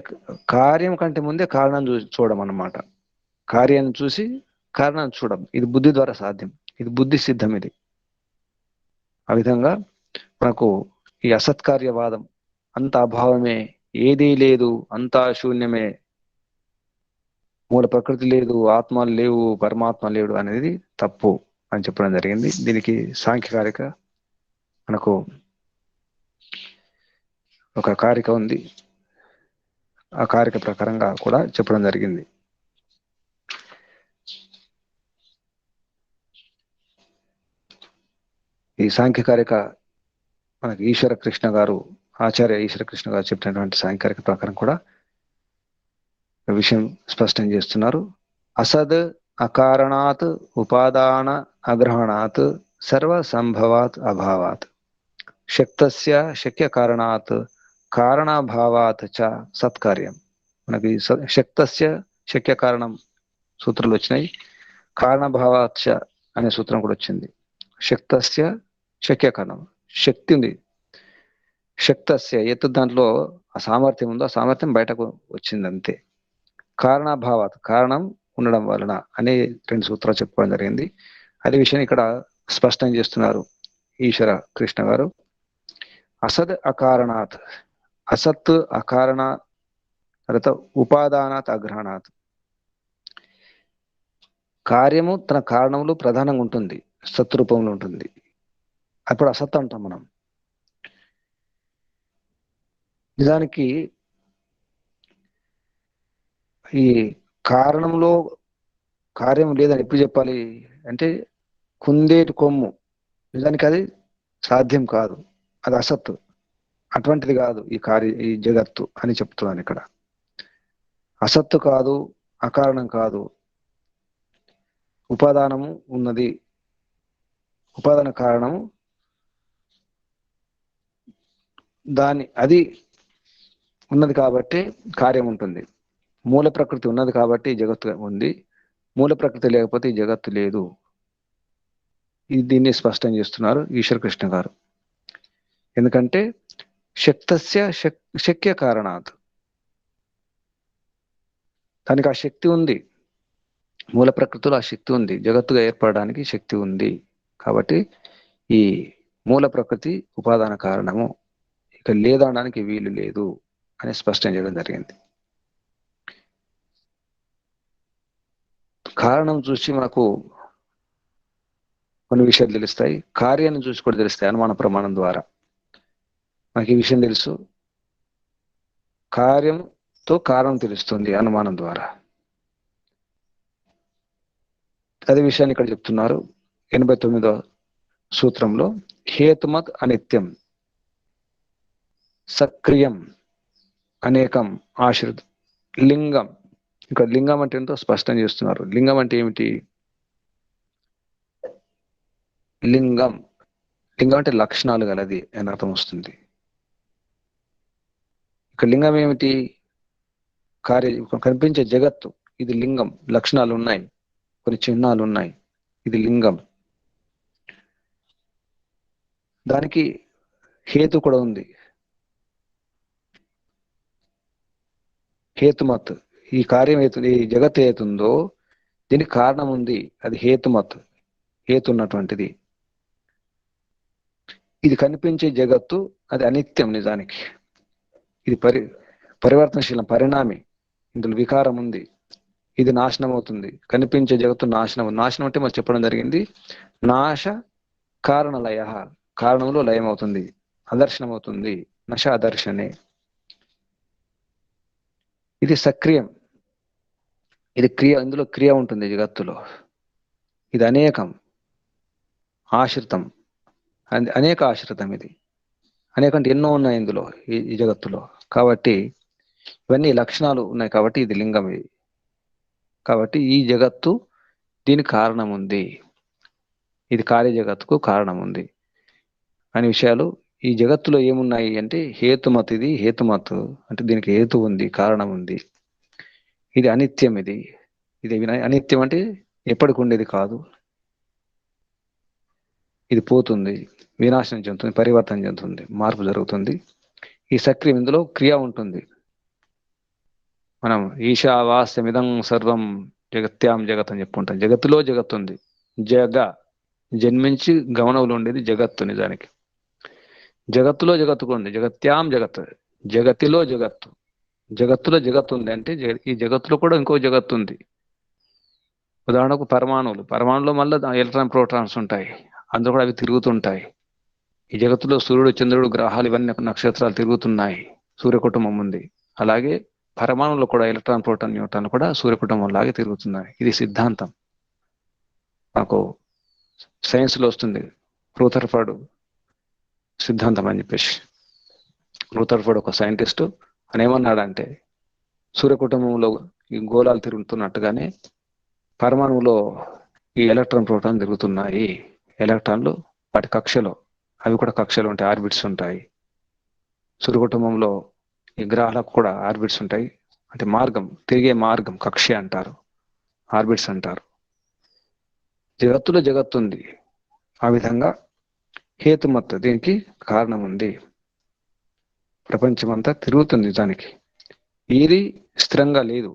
Speaker 1: కార్యం కంటే ముందే కారణం చూడడం అన్నమాట. కార్యాన్ని చూసి కారణాన్ని చూడడం, ఇది బుద్ధి ద్వారా సాధ్యం, ఇది బుద్ధి సిద్ధం. ఇది ఆ విధంగా మనకు ఈ అసత్కార్యవాదం, అంత అభావమే, ఏదీ లేదు, అంతా శూన్యమే, మూల ప్రకృతి లేదు, ఆత్మలు లేవు, పరమాత్మ లేడు అనేది తప్పు అని చెప్పడం జరిగింది. దీనికి సాంఖ్యకారిక మనకు ఒక కారిక ఉంది, ఆ కారిక ప్రకారంగా కూడా చెప్పడం జరిగింది. ఈ సాంఖ్యకారిక మనకి ఈశ్వర కృష్ణ గారు, ఆచార్య ఈశ్వర కృష్ణ గారు చెప్పినటువంటి సాంఖ్యకారిక ప్రకారం కూడా విషయం స్పష్టం చేస్తున్నారు. అసద్ అకారణాత్ ఉపాదాన అగ్రహణాత్ సర్వ సంభవాత్ అభావాత్ శక్తస్య శక్య కారణాత్ కారణాభావాత్ చ సత్కార్యం. మనకి శక్తస్య శక్య కారణం సూత్రాలు వచ్చినాయి, కారణభావాత్ చ అనే సూత్రం కూడా వచ్చింది. శక్తస్య శక్య కారణం, శక్తి ఉంది, శక్తస్య ఎత్తు దాంట్లో ఆ సామర్థ్యం ఉందో, ఆ సామర్థ్యం బయటకు వచ్చింది అంతే. కారణాభావాత్ కారణం ఉండడం వలన అనే 2 సూత్రాలు చెప్పుకోవడం జరిగింది. అదే విషయం ఇక్కడ స్పష్టం చేస్తున్నారు ఈశ్వర కృష్ణ గారు. అసద్ అకారణాత్, అసత్ అకారణ, తర్వాత ఉపాదానాత్ అగ్రహణాత్. కార్యము తన కారణంలో ప్రధానంగా ఉంటుంది, సత్ రూపంలో ఉంటుంది, అప్పుడు అసత్ అంటాం మనం.
Speaker 2: నిజానికి ఈ కారణంలో కార్యం లేదని ఎప్పుడు చెప్పాలి అంటే కుందేటి కొమ్ము, నిజానికి అది సాధ్యం కాదు, అది అసత్తు, అటువంటిది కాదు ఈ జగత్తు అని చెప్తున్నాను ఇక్కడ. అసత్తు కాదు, అకారణం కాదు, ఉపాదానము ఉన్నది, ఉపాదాన కారణము అది ఉన్నది కాబట్టి కార్యం ఉంటుంది. మూల ప్రకృతి ఉన్నది కాబట్టి ఈ జగత్తు ఉంది, మూల ప్రకృతి లేకపోతే ఈ జగత్తు లేదు. దీన్ని స్పష్టం చేస్తున్నారు ఈశ్వర కృష్ణ గారు. ఎందుకంటే శక్తస్య శక్య కారణాత్, దానికి ఆ శక్తి ఉంది, మూల ప్రకృతిలో ఆ శక్తి ఉంది, జగత్తుగా ఏర్పడడానికి శక్తి ఉంది. కాబట్టి ఈ మూల ప్రకృతి ఉపాదాన కారణము, ఇక లేదనడానికి వీలు లేదు అని స్పష్టం చేయడం జరిగింది. కారణం చూసి మనకు కొన్ని విషయాలు తెలుస్తాయి, కార్యాన్ని చూసి కూడా తెలుస్తాయి అనుమాన ప్రమాణం ద్వారా. మనకి ఈ విషయం తెలుసు, కార్యంతో కారణం తెలుస్తుంది అనుమానం ద్వారా. అదే విషయాన్ని ఇక్కడ చెప్తున్నారు 89వ సూత్రంలో. హేతుమత్ అనిత్యం సక్రియం అనేకం ఆశ్రిత లింగం. ఇక్కడ లింగం అంటే ఎంతో స్పష్టం చేస్తున్నారు. లింగం అంటే ఏమిటి? లింగం అంటే లక్షణాలు గలది అని అర్థం వస్తుంది. ఇక లింగం ఏమిటి? కనిపించే జగత్తు, ఇది లింగం. లక్షణాలు ఉన్నాయి, కొన్ని చిహ్నాలు ఉన్నాయి, ఇది లింగం. దానికి హేతు కూడా ఉంది. హేతుమత్, ఈ కార్యం ఈ జగత్ ఏతుందో దీనికి కారణం ఉంది, అది హేతుమత్, హేతు ఉన్నటువంటిది. ఇది కనిపించే జగత్తు అది అనిత్యం, నిజానికి ఇది పరివర్తనశీలం, పరిణామి, ఇందులో వికారం ఉంది, ఇది నాశనం అవుతుంది. కనిపించే జగత్తు నాశనం అంటే మనం చెప్పడం జరిగింది, నాశ కారణలయ, కారణంలో లయం అవుతుంది, అదర్శనం అవుతుంది, నశ అదర్శనే. ఇది సక్రియం, ఇది క్రియ, ఇందులో క్రియ ఉంటుంది జగత్తులో. ఇది అనేకం, ఆశ్రితం, అనేక ఆశ్రితం. ఇది అనేకంటే ఎన్నో ఉన్నాయి ఇందులో, ఈ జగత్తులో. కాబట్టి ఇవన్నీ లక్షణాలు ఉన్నాయి కాబట్టి ఇది లింగం. ఇది కాబట్టి ఈ జగత్తు దీనికి కారణం ఉంది, ఇది కార్య జగత్తుకు కారణం ఉంది అనే విషయాలు. ఈ జగత్తులో ఏమున్నాయి అంటే హేతుమత్, ఇది హేతుమత్ అంటే దీనికి హేతు ఉంది, కారణం ఉంది. ఇది అనిత్యం, ఇది అనిత్యం అంటే ఎప్పటికి ఉండేది కాదు, ఇది పోతుంది, వినాశనం చెందుతుంది, పరివర్తన చెందుతుంది, మార్పు జరుగుతుంది. ఈ సక్రియం, ఇందులో క్రియ ఉంటుంది. మనం ఈశావాస్యమిదం సర్వం జగత్యాం జగత్ అని చెప్పుకుంటాం. జగత్తులో జగత్తు ఉంది. జన్మించి గమనంలో ఉండేది జగత్తు. నిజానికి జగత్తులో జగత్తు ఉంది, జగత్యాం జగత్, జగతిలో జగత్తు. జగత్తులో జగత్తు ఉంది అంటే ఈ జగత్తులో కూడా ఇంకో జగత్తు ఉంది. ఉదాహరణకు పరమాణువులో మళ్ళీ ఎలక్ట్రాన్ ప్రోటాన్స్ ఉంటాయి, అందులో కూడా అవి తిరుగుతుంటాయి. ఈ జగత్తులో సూర్యుడు, చంద్రుడు, గ్రహాలు, ఇవన్నీ నక్షత్రాలు తిరుగుతున్నాయి, సూర్య కుటుంబం ఉంది. అలాగే పరమాణువులో కూడా ఎలక్ట్రాన్, ప్రోటాన్, న్యూట్రాన్లు కూడా సూర్య కుటుంబం లాగే తిరుగుతున్నాయి. ఇది సిద్ధాంతం, మాకు సైన్స్లో వస్తుంది. రూథర్ఫర్డ్ సిద్ధాంతం అని చెప్పేసి. రూథర్ఫర్డ్ ఒక సైంటిస్టు, అని ఏమన్నాడంటే సూర్య కుటుంబంలో ఈ గోళాలు తిరుగుతున్నట్టుగానే పరమాణువులో ఈ ఎలక్ట్రాన్, ప్రోటాన్ తిరుగుతున్నాయి. ఎలక్ట్రాన్లు వాటి కక్షలో, అవి కూడా కక్షలో ఉంటాయి, ఆర్బిట్స్ ఉంటాయి. సూర్య కుటుంబంలో ఈ గ్రహాలకు కూడా ఆర్బిట్స్ ఉంటాయి, అంటే మార్గం, తిరిగే మార్గం కక్ష అంటారు, ఆర్బిట్స్ అంటారు. జగత్తులో జగత్తు ఉంది. ఆ విధంగా హేతుమత్, దీనికి కారణం ఉంది. ప్రపంచమంతా తిరుగుతుంది నిజానికి, ఏది స్థిరంగా లేదు.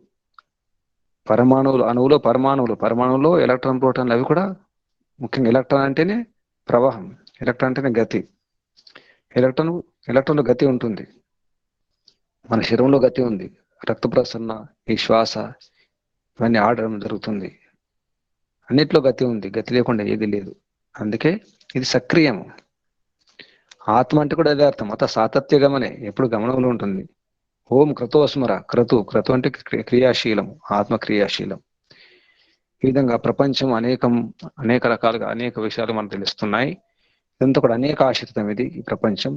Speaker 2: పరమాణువులో ఎలక్ట్రాన్, ప్రోటాన్లు, అవి కూడా ముఖ్యంగా ఎలక్ట్రాన్ అంటేనే ప్రవాహం, ఎలక్ట్రాన్ అంటేనే గతి. ఎలక్ట్రాన్లో గతి ఉంటుంది. మన శరీరంలో గతి ఉంది, రక్త ప్రసరణ, ఈ శ్వాస, ఇవన్నీ ఆడడం జరుగుతుంది. అన్నిట్లో గతి ఉంది, గతి లేకుండా ఏది లేదు. అందుకే ఇది సక్రియము. ఆత్మ అంటే కూడా అదే అర్థం, అత సాతత్య గమనే, ఎప్పుడు గమనంలో ఉంటుంది. ఓం క్రతోస్మర, క్రతు అంటే క్రియాశీలం, ఆత్మ క్రియాశీలం. ఈ విధంగా ప్రపంచం అనేక రకాలుగా అనేక విషయాలు మనకు తెలుస్తున్నాయి. ఇదంతా కూడా అనేక ఆశ్రితం ఇది ఈ ప్రపంచం.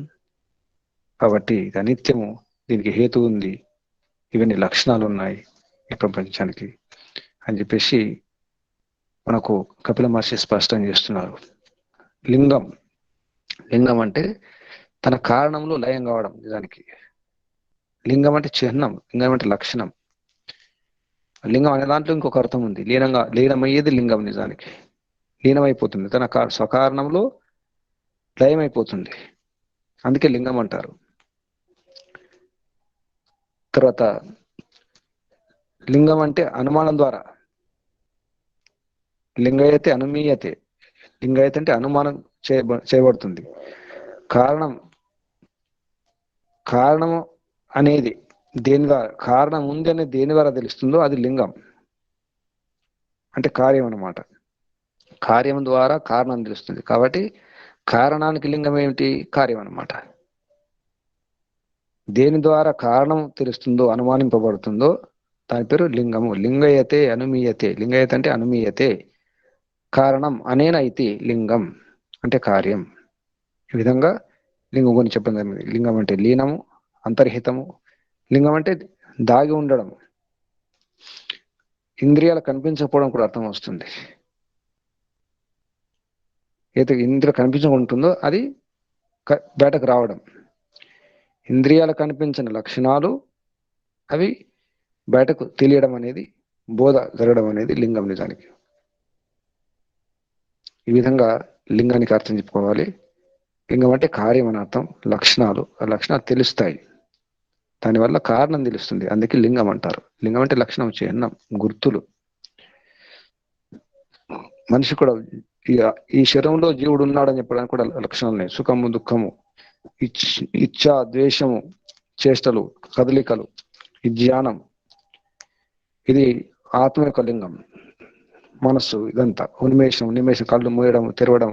Speaker 2: కాబట్టి ఇది అనిత్యము, దీనికి హేతు ఉంది, ఇవన్నీ లక్షణాలు ఉన్నాయి ఈ ప్రపంచానికి అని చెప్పేసి మనకు కపిల మహర్షి స్పష్టం చేస్తున్నారు. లింగం అంటే తన కారణంలో లయం కావడం. నిజానికి లింగం అంటే చిహ్నం, లింగం అంటే లక్షణం. లింగం అనే దాంట్లో ఇంకొక అర్థం ఉంది, లీనమయ్యేది లింగం. నిజానికి లీనమైపోతుంది, తన స్వకారణంలో లయమైపోతుంది, అందుకే లింగం అంటారు. తర్వాత లింగం అంటే అనుమానం ద్వారా, లింగయతే అనుమీయతే, లింగయతే అంటే అనుమానం చేయబడుతుంది. కారణము అనేది దేని ద్వారా, కారణం ఉంది అనేది దేని ద్వారా తెలుస్తుందో అది లింగం, అంటే కార్యం అన్నమాట. కార్యం ద్వారా కారణం తెలుస్తుంది, కాబట్టి కారణానికి లింగం ఏమిటి? కార్యం అన్నమాట. దేని ద్వారా కారణం తెలుస్తుందో, అనుమానింపబడుతుందో దాని పేరు లింగము. లింగయతే అనుమీయతే, లింగయతే అంటే అనుమీయతే, కారణం అనేనైతే లింగం అంటే కార్యం. ఈ విధంగా లింగం గురించి చెప్పడం జరిగింది. లింగం అంటే లీనము, అంతర్హితము. లింగం అంటే దాగి ఉండడం, ఇంద్రియాలు కనిపించకపోవడం కూడా అర్థం వస్తుంది. ఏదైతే ఇంద్రియ కనిపించకుంటుందో అది బయటకు రావడం. ఇంద్రియాలు కనిపించిన లక్షణాలు అవి బయటకు తెలియడం అనేది, బోధ జరగడం అనేది లింగం నిజానికి. ఈ విధంగా లింగానికి అర్థం చెప్పుకోవాలి. లింగం అంటే కార్యం అని అర్థం, లక్షణాలు, ఆ లక్షణాలు తెలుస్తాయి, దానివల్ల కారణం తెలుస్తుంది, అందుకే లింగం అంటారు. లింగం అంటే లక్షణం, చిహ్నం, గుర్తులు. మనిషి కూడా ఈ శరీరంలో జీవుడు ఉన్నాడని చెప్పడానికి కూడా లక్షణాలు ఉన్నాయి. సుఖము, దుఃఖము, ఇచ్ఛ, ద్వేషము, చేష్టలు, కదలికలు, ఈ జ్ఞానం, ఇది ఆత్మ యొక్క లింగం. మనస్సు, ఇదంతా ఉన్మేషం, నిమేషం, కళ్ళు మూయడం, తెరవడం,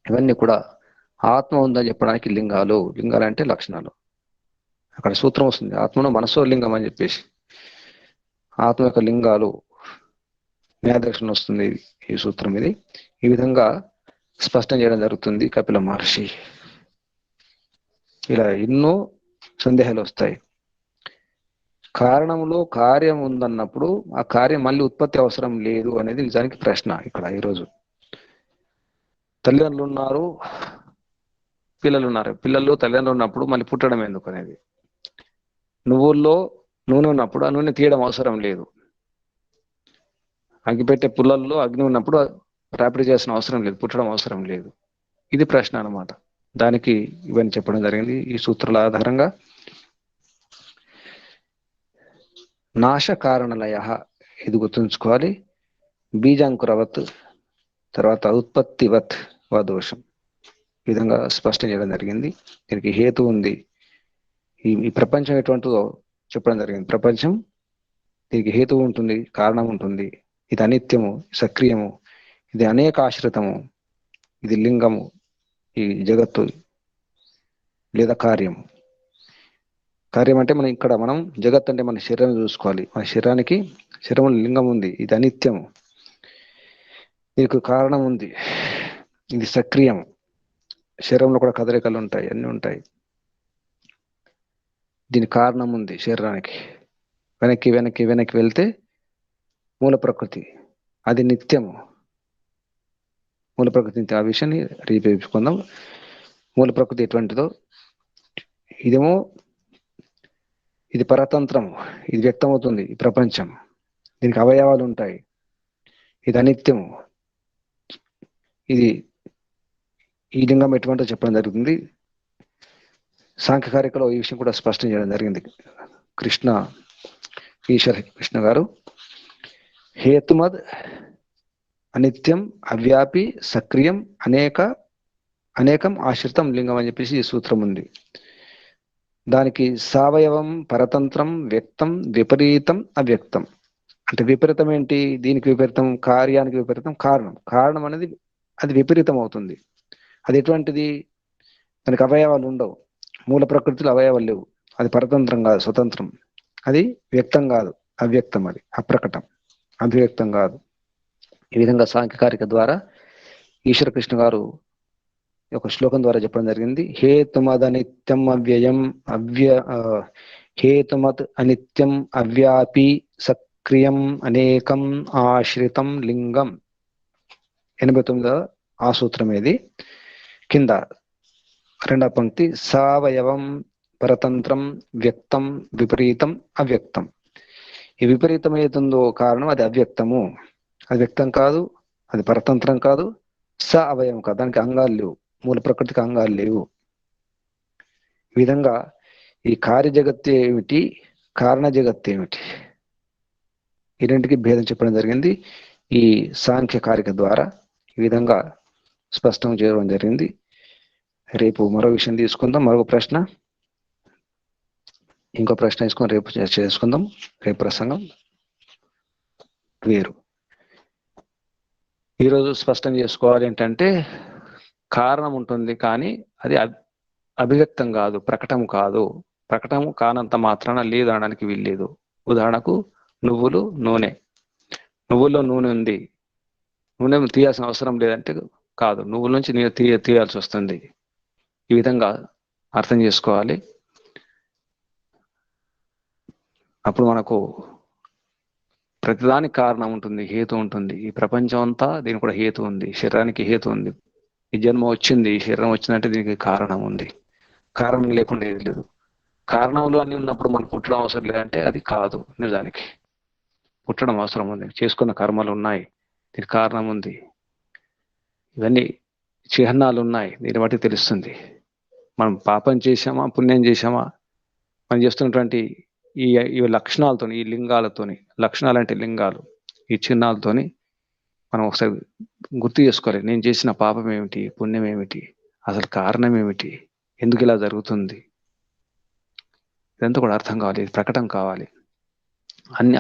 Speaker 2: ఇవన్నీ కూడా ఆత్మ ఉందని చెప్పడానికి లింగాలు. లింగాలు అంటే లక్షణాలు. అక్కడ సూత్రం వస్తుంది, ఆత్మను మనస్సు లింగం అని చెప్పేసి. ఆత్మ యొక్క లింగాలు న్యాయదర్శనం వస్తుంది ఈ సూత్రం ఇది. ఈ విధంగా స్పష్టం చేయడం జరుగుతుంది కపిల మహర్షి. ఇలా ఎన్నో సందేహాలు వస్తాయి. కారణంలో కార్యం ఉందన్నప్పుడు ఆ కార్యం మళ్ళీ ఉత్పత్తి అవసరం లేదు అనేది నిజానికి ప్రశ్న ఇక్కడ. ఈరోజు తల్లిదండ్రులు ఉన్నారు, పిల్లలు ఉన్నారు. పిల్లలు తల్లిదండ్రులు ఉన్నప్పుడు మళ్ళీ పుట్టడం ఎందుకు అనేది. నువ్వుల్లో నూనె ఉన్నప్పుడు ఆ నూనె తీయడం అవసరం లేదు. అగ్గిపెట్టే పుల్లల్లో అగ్ని ఉన్నప్పుడు రాపిడి చేసిన అవసరం లేదు, పుట్టడం అవసరం లేదు. ఇది ప్రశ్న అన్నమాట. దానికి ఇవన్నీ చెప్పడం జరిగింది ఈ సూత్రాల ఆధారంగా. నాశ కారణలయ, ఇది గుర్తుంచుకోవాలి. బీజాంకురవత్, తర్వాత ఉత్పత్తివత్ వా దోషం, ఈ విధంగా స్పష్టం చేయడం జరిగింది. దీనికి హేతు ఉంది. ఈ ప్రపంచం ఎటువంటిదో చెప్పడం జరిగింది. ప్రపంచం, దీనికి హేతు ఉంటుంది, కారణం ఉంటుంది. ఇది అనిత్యము, సక్రియము, ఇది అనేక ఆశ్రితము, ఇది లింగము, ఈ జగత్తు లేదా కార్యము. కార్యం అంటే మనం జగత్ అంటే మన శరీరం చూసుకోవాలి. మన శరీరంలో లింగం ఉంది, ఇది అనిత్యము, దీనికి కారణం ఉంది, ఇది సక్రియము. శరీరంలో కూడా కదలికలు ఉంటాయి, అన్నీ ఉంటాయి. దీని కారణం ఉంది శరీరానికి. వెనక్కి వెనక్కి వెనక్కి వెళ్తే మూల ప్రకృతి, అది నిత్యము. మూల ప్రకృతి, ఆ విషయాన్ని రీపేపించుకుందాం. మూల ప్రకృతి ఎటువంటిదో, ఇదేమో ఇది పరతంత్రము, ఇది వ్యక్తమవుతుంది ఈ ప్రపంచం, దీనికి అవయవాలు ఉంటాయి, ఇది అనిత్యము. ఇది ఈ లింగం ఎటువంటిదో చెప్పడం జరుగుతుంది. సాంఖ్యకారికలో ఈ విషయం కూడా స్పష్టం చేయడం జరిగింది ఈశ్వర కృష్ణ గారు. హేతుమద్ అనిత్యం, అవ్యాపి, సక్రియం, అనేకం ఆశ్రితం లింగం అని చెప్పేసి ఈ సూత్రం ఉంది. దానికి సవయవం, పరతంత్రం, వ్యక్తం, విపరీతం, అవ్యక్తం. అంటే విపరీతం ఏంటి? దీనికి విపరీతం, కార్యానికి విపరీతం, కారణం అనేది అది విపరీతం అవుతుంది. అది ఎటువంటిది? దానికి అవయవాలు ఉండవు. మూల ప్రకృతిలో అవయవాలు లేవు. అది పరతంత్రం కాదు, స్వతంత్రం. అది వ్యక్తం కాదు, అవ్యక్తం. అది అప్రకటం, అభివ్యక్తం కాదు. ఈ విధంగా సాంఖ్యకారిక ద్వారా ఈశ్వర కృష్ణ గారు ఒక శ్లోకం ద్వారా చెప్పడం జరిగింది. హేతుమద్ అనిత్యం అవ్యయం హేతుమత్ అనిత్యం అవ్యాపి సక్రియం అనేకం ఆశ్రితం లింగం. 89వ ఆ సూత్రం ఏది? కింద రెండవ పంక్తి, సవయవం పరతంత్రం వ్యక్తం విపరీతం అవ్యక్తం. ఈ విపరీతం ఏతుందో కారణం అది అవ్యక్తము, అది వ్యక్తం కాదు, అది పరతంత్రం కాదు, స అవయవం కాదు, దానికి అంగాలు లేవు, మూల ప్రకృతికి అంగాలు లేవు. ఈ విధంగా ఈ కార్య జగత్తు ఏమిటి, కారణ జగత్తు ఏమిటి, ఈ రెంటికి భేదం చెప్పడం జరిగింది ఈ సాంఖ్యకారిక ద్వారా. ఈ విధంగా స్పష్టం చేయడం జరిగింది. రేపు మరో విషయం తీసుకుందాం, మరొక ప్రశ్న, ఇంకో ప్రశ్న తీసుకొని రేపు చేసుకుందాం. రేపు ప్రసంగం వేరు. ఈరోజు స్పష్టం చేసుకోవాలి ఏంటంటే, కారణం ఉంటుంది కానీ అది అభివ్యక్తం కాదు, ప్రకటన కాదు. ప్రకటన కానంత మాత్రాన లేదు అనడానికి వీల్లేదు. ఉదాహరణకు నువ్వులు, నూనె. నువ్వుల్లో నూనె ఉంది, నూనె తీయాల్సిన అవసరం లేదంటే కాదు, నువ్వుల నుంచి నీరు తీయాల్సి వస్తుంది. ఈ విధంగా అర్థం చేసుకోవాలి. అప్పుడు మనకు ప్రతిదానికి కారణం ఉంటుంది, హేతు ఉంటుంది. ఈ ప్రపంచం అంతా దీనికి కూడా హేతు ఉంది, శరీరానికి హేతు ఉంది. ఈ జన్మ వచ్చింది, ఈ శరీరం వచ్చిందంటే దీనికి కారణం ఉంది. కారణం లేకుండా ఏది లేదు. కారణంలో అన్ని ఉన్నప్పుడు మనకు పుట్టడం అవసరం లేదంటే అది కాదు. నిజానికి పుట్టడం అవసరం ఉంది, చేసుకున్న కర్మలు ఉన్నాయి, దీనికి కారణం ఉంది. ఇవన్నీ చిహ్నాలు ఉన్నాయి, దీన్ని బట్టి తెలుస్తుంది మనం పాపం చేసామా పుణ్యం చేసామా. మనం చేస్తున్నటువంటి ఈ లక్షణాలతోని, ఈ లింగాలతోని, లక్షణాలు అంటే లింగాలు, ఈ చిహ్నాలతోని మనం ఒకసారి గుర్తు చేసుకోవాలి. నేను చేసిన పాపం ఏమిటి, పుణ్యం ఏమిటి, అసలు కారణం ఏమిటి, ఎందుకు ఇలా జరుగుతుంది, ఇదంతా కూడా అర్థం కావాలి. ఇది ప్రకటన కావాలి. అన్ని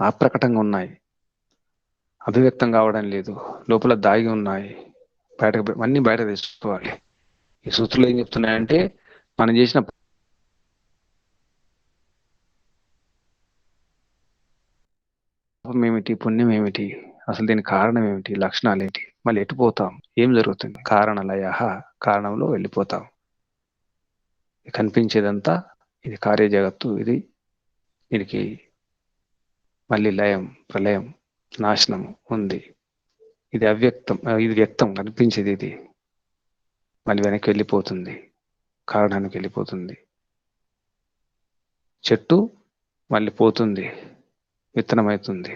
Speaker 2: అప్రకటంగా ఉన్నాయి, అభివ్యక్తం కావడం లేదు, లోపల దాగి ఉన్నాయి, అన్ని బయట తెచ్చుకోవాలి. ఈ సూత్రాలు ఏం చెప్తున్నాయంటే, మనం చేసిన పాపం ఏమిటి, పుణ్యం ఏమిటి, అసలు దీనికి కారణం ఏమిటి, లక్షణాలు ఏంటి, మళ్ళీ ఎటుపోతాం, ఏం జరుగుతుంది, కారణలయ, కారణంలో వెళ్ళిపోతాం. కనిపించేదంతా ఇది కార్య జగత్తు. దీనికి మళ్ళీ లయం, ప్రళయం, నాశనం ఉంది. ఇది అవ్యక్తం, ఇది వ్యక్తం, కనిపించేది ఇది మళ్ళీ వెనక్కి వెళ్ళిపోతుంది, కారణానికి వెళ్ళిపోతుంది. చెట్టు మళ్ళీ పోతుంది, విత్తనమవుతుంది,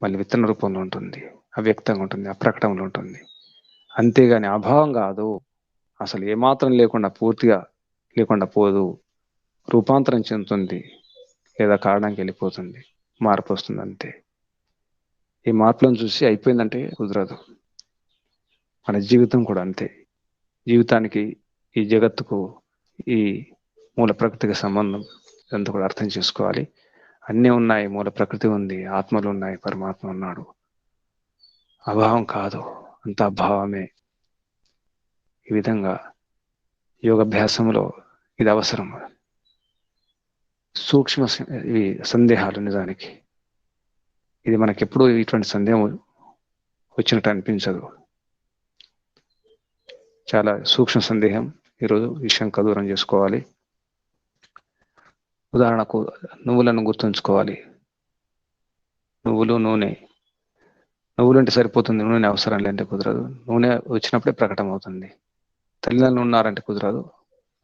Speaker 2: మళ్ళీ విత్తన రూపంలో ఉంటుంది, అవ్యక్తంగా ఉంటుంది, అప్రకటంలో ఉంటుంది. అంతేగాని అభావం కాదు. అసలు ఏమాత్రం లేకుండా, పూర్తిగా లేకుండా పోదు, రూపాంతరం చెందుతుంది, లేదా కారణానికి వెళ్ళిపోతుంది, మార్పు వస్తుంది అంతే. ఈ మార్పులను చూసి అయిపోయిందంటే కుదరదు. మన జీవితం కూడా అంతే. జీవితానికి, ఈ జగత్తుకు, ఈ మూల ప్రకృతికి సంబంధం ఇదంతా కూడా అర్థం చేసుకోవాలి. అన్నీ ఉన్నాయి, మూల ప్రకృతి ఉంది, ఆత్మలు ఉన్నాయి, పరమాత్మ ఉన్నాడు. అభావం కాదు, అంత అభావమే. ఈ విధంగా యోగాభ్యాసంలో ఇది అవసరం. సూక్ష్మ ఇవి సందేహాలు. నిజానికి ఇది మనకెప్పుడు ఇటువంటి సందేహం వచ్చినట్టు అనిపించదు. చాలా సూక్ష్మ సందేహం. ఈరోజు విషయం దూరం చేసుకోవాలి. ఉదాహరణకు నువ్వులను గుర్తుంచుకోవాలి. నువ్వులు, నూనె. నువ్వులు అంటే సరిపోతుంది, నూనె అవసరం లేదంటే కుదరదు. నూనె వచ్చినప్పుడే ప్రకటన అవుతుంది. తల్లిదండ్రులు ఉన్నారంటే కుదరదు,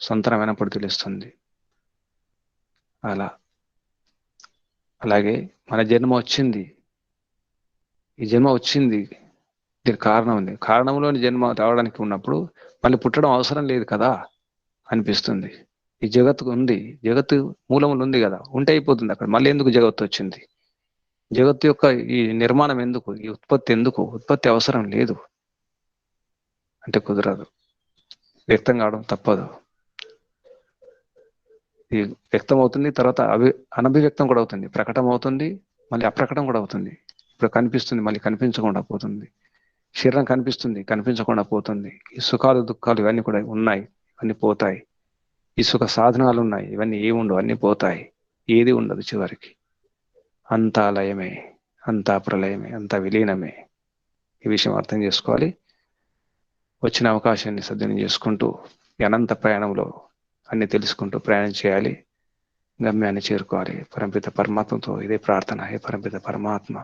Speaker 2: సంతానమైనప్పుడు తెలుస్తుంది. అలాగే మన జన్మ వచ్చింది, ఈ జన్మ వచ్చింది, దీనికి కారణం ఉంది. కారణంలోని జన్మ రావడానికి ఉన్నప్పుడు మళ్ళీ పుట్టడం అవసరం లేదు కదా అనిపిస్తుంది. ఈ జగత్తు ఉంది, జగత్తు మూలములు ఉంది కదా, ఉంటే అయిపోతుంది అక్కడ. మళ్ళీ ఎందుకు జగత్తు వచ్చింది? జగత్తు యొక్క ఈ నిర్మాణం ఎందుకు, ఈ ఉత్పత్తి ఎందుకు? ఉత్పత్తి అవసరం లేదు అంటే కుదరదు. వ్యక్తం కావడం తప్పదు. ఇది వ్యక్తం అవుతుంది, తర్వాత అనభివ్యక్తం కూడా అవుతుంది, ప్రకటన అవుతుంది, మళ్ళీ అప్రకటన కూడా అవుతుంది. ఇప్పుడు కనిపిస్తుంది, మళ్ళీ కనిపించకుండా పోతుంది. శరీరం కనిపిస్తుంది, కనిపించకుండా పోతుంది. ఈ సుఖాలు దుఃఖాలు ఇవన్నీ కూడా ఉన్నాయి, ఇవన్నీ పోతాయి. ఈ సుఖ సాధనాలు ఉన్నాయి, ఇవన్నీ ఏముండవు, అన్నీ పోతాయి. ఏది ఉండదు చివరికి. అంతా లయమే, అంతా ప్రళయమే, అంతా విలీనమే. ఈ విషయం అర్థం చేసుకోవాలి. వచ్చిన అవకాశాన్ని సద్వినియోగం చేసుకుంటూ అనంత ప్రయాణంలో అన్ని తెలుసుకుంటూ ప్రయాణం చేయాలి, గమ్యాన్ని చేరుకోవాలి. పరమపిత పరమాత్మతో ఇదే ప్రార్థన. హే పరమపిత పరమాత్మ,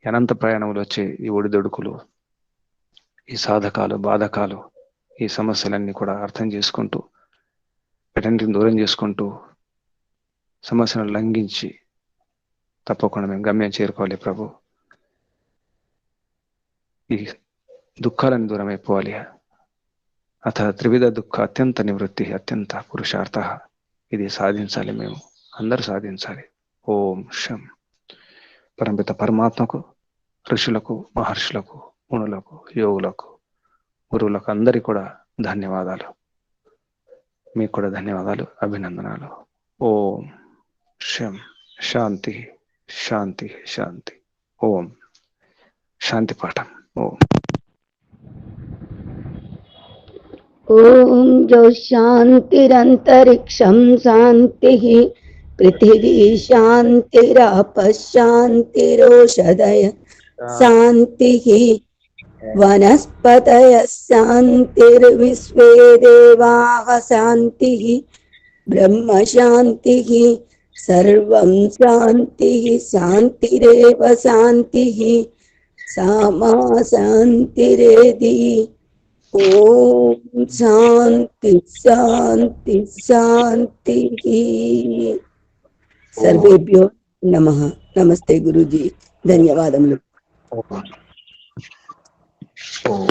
Speaker 2: అనంత ప్రయాణంలో వచ్చే ఈ ఒడిదొడుకులు, ఈ సాధకాలు, బాధకాలు, ఈ సమస్యలన్నీ కూడా అర్థం చేసుకుంటూ, వీటన్నిటిని దూరం చేసుకుంటూ, సమస్యను లంఘించి తప్పకుండా మేము గమ్యం చేరుకోవాలి ప్రభు. ఈ దుఃఖాలను దూరం అయిపోవాలి. అథ త్రివిధ దుఃఖ అత్యంత నివృత్తి అత్యంత పురుషార్థ. ఇది సాధించాలి, మేము అందరూ సాధించాలి. ఓం శం. పరమపిత పరమాత్మకు, ఋషులకు, మహర్షులకు, మునులకు, యోగులకు, గురువులకు అందరికీ కూడా ధన్యవాదాలు. మీకు కూడా ధన్యవాదాలు, అభినందనాలు. ఓం శం. శాంతి శాంతి శాంతి. ఓం శాంతి పాఠం. ఓం
Speaker 3: ఓం జో శాంతిరంతరిక్షం శాంతిః పృథివీ శాంతిరాప శాంతిరోషధయ శాంతిః వనస్పతయః శాంతిర్విశ్వే దేవాః శాంతిః బ్రహ్మ శాంతిః సర్వం శాంతిః శాంతిరేవ శాంతిః సామా శాంతిరేధి. ఓం శాంతి శాంతి శాంతి. సర్వేభ్యో నమః. నమస్తే గురూజీ, ధన్యవాదములు.
Speaker 2: ఓం.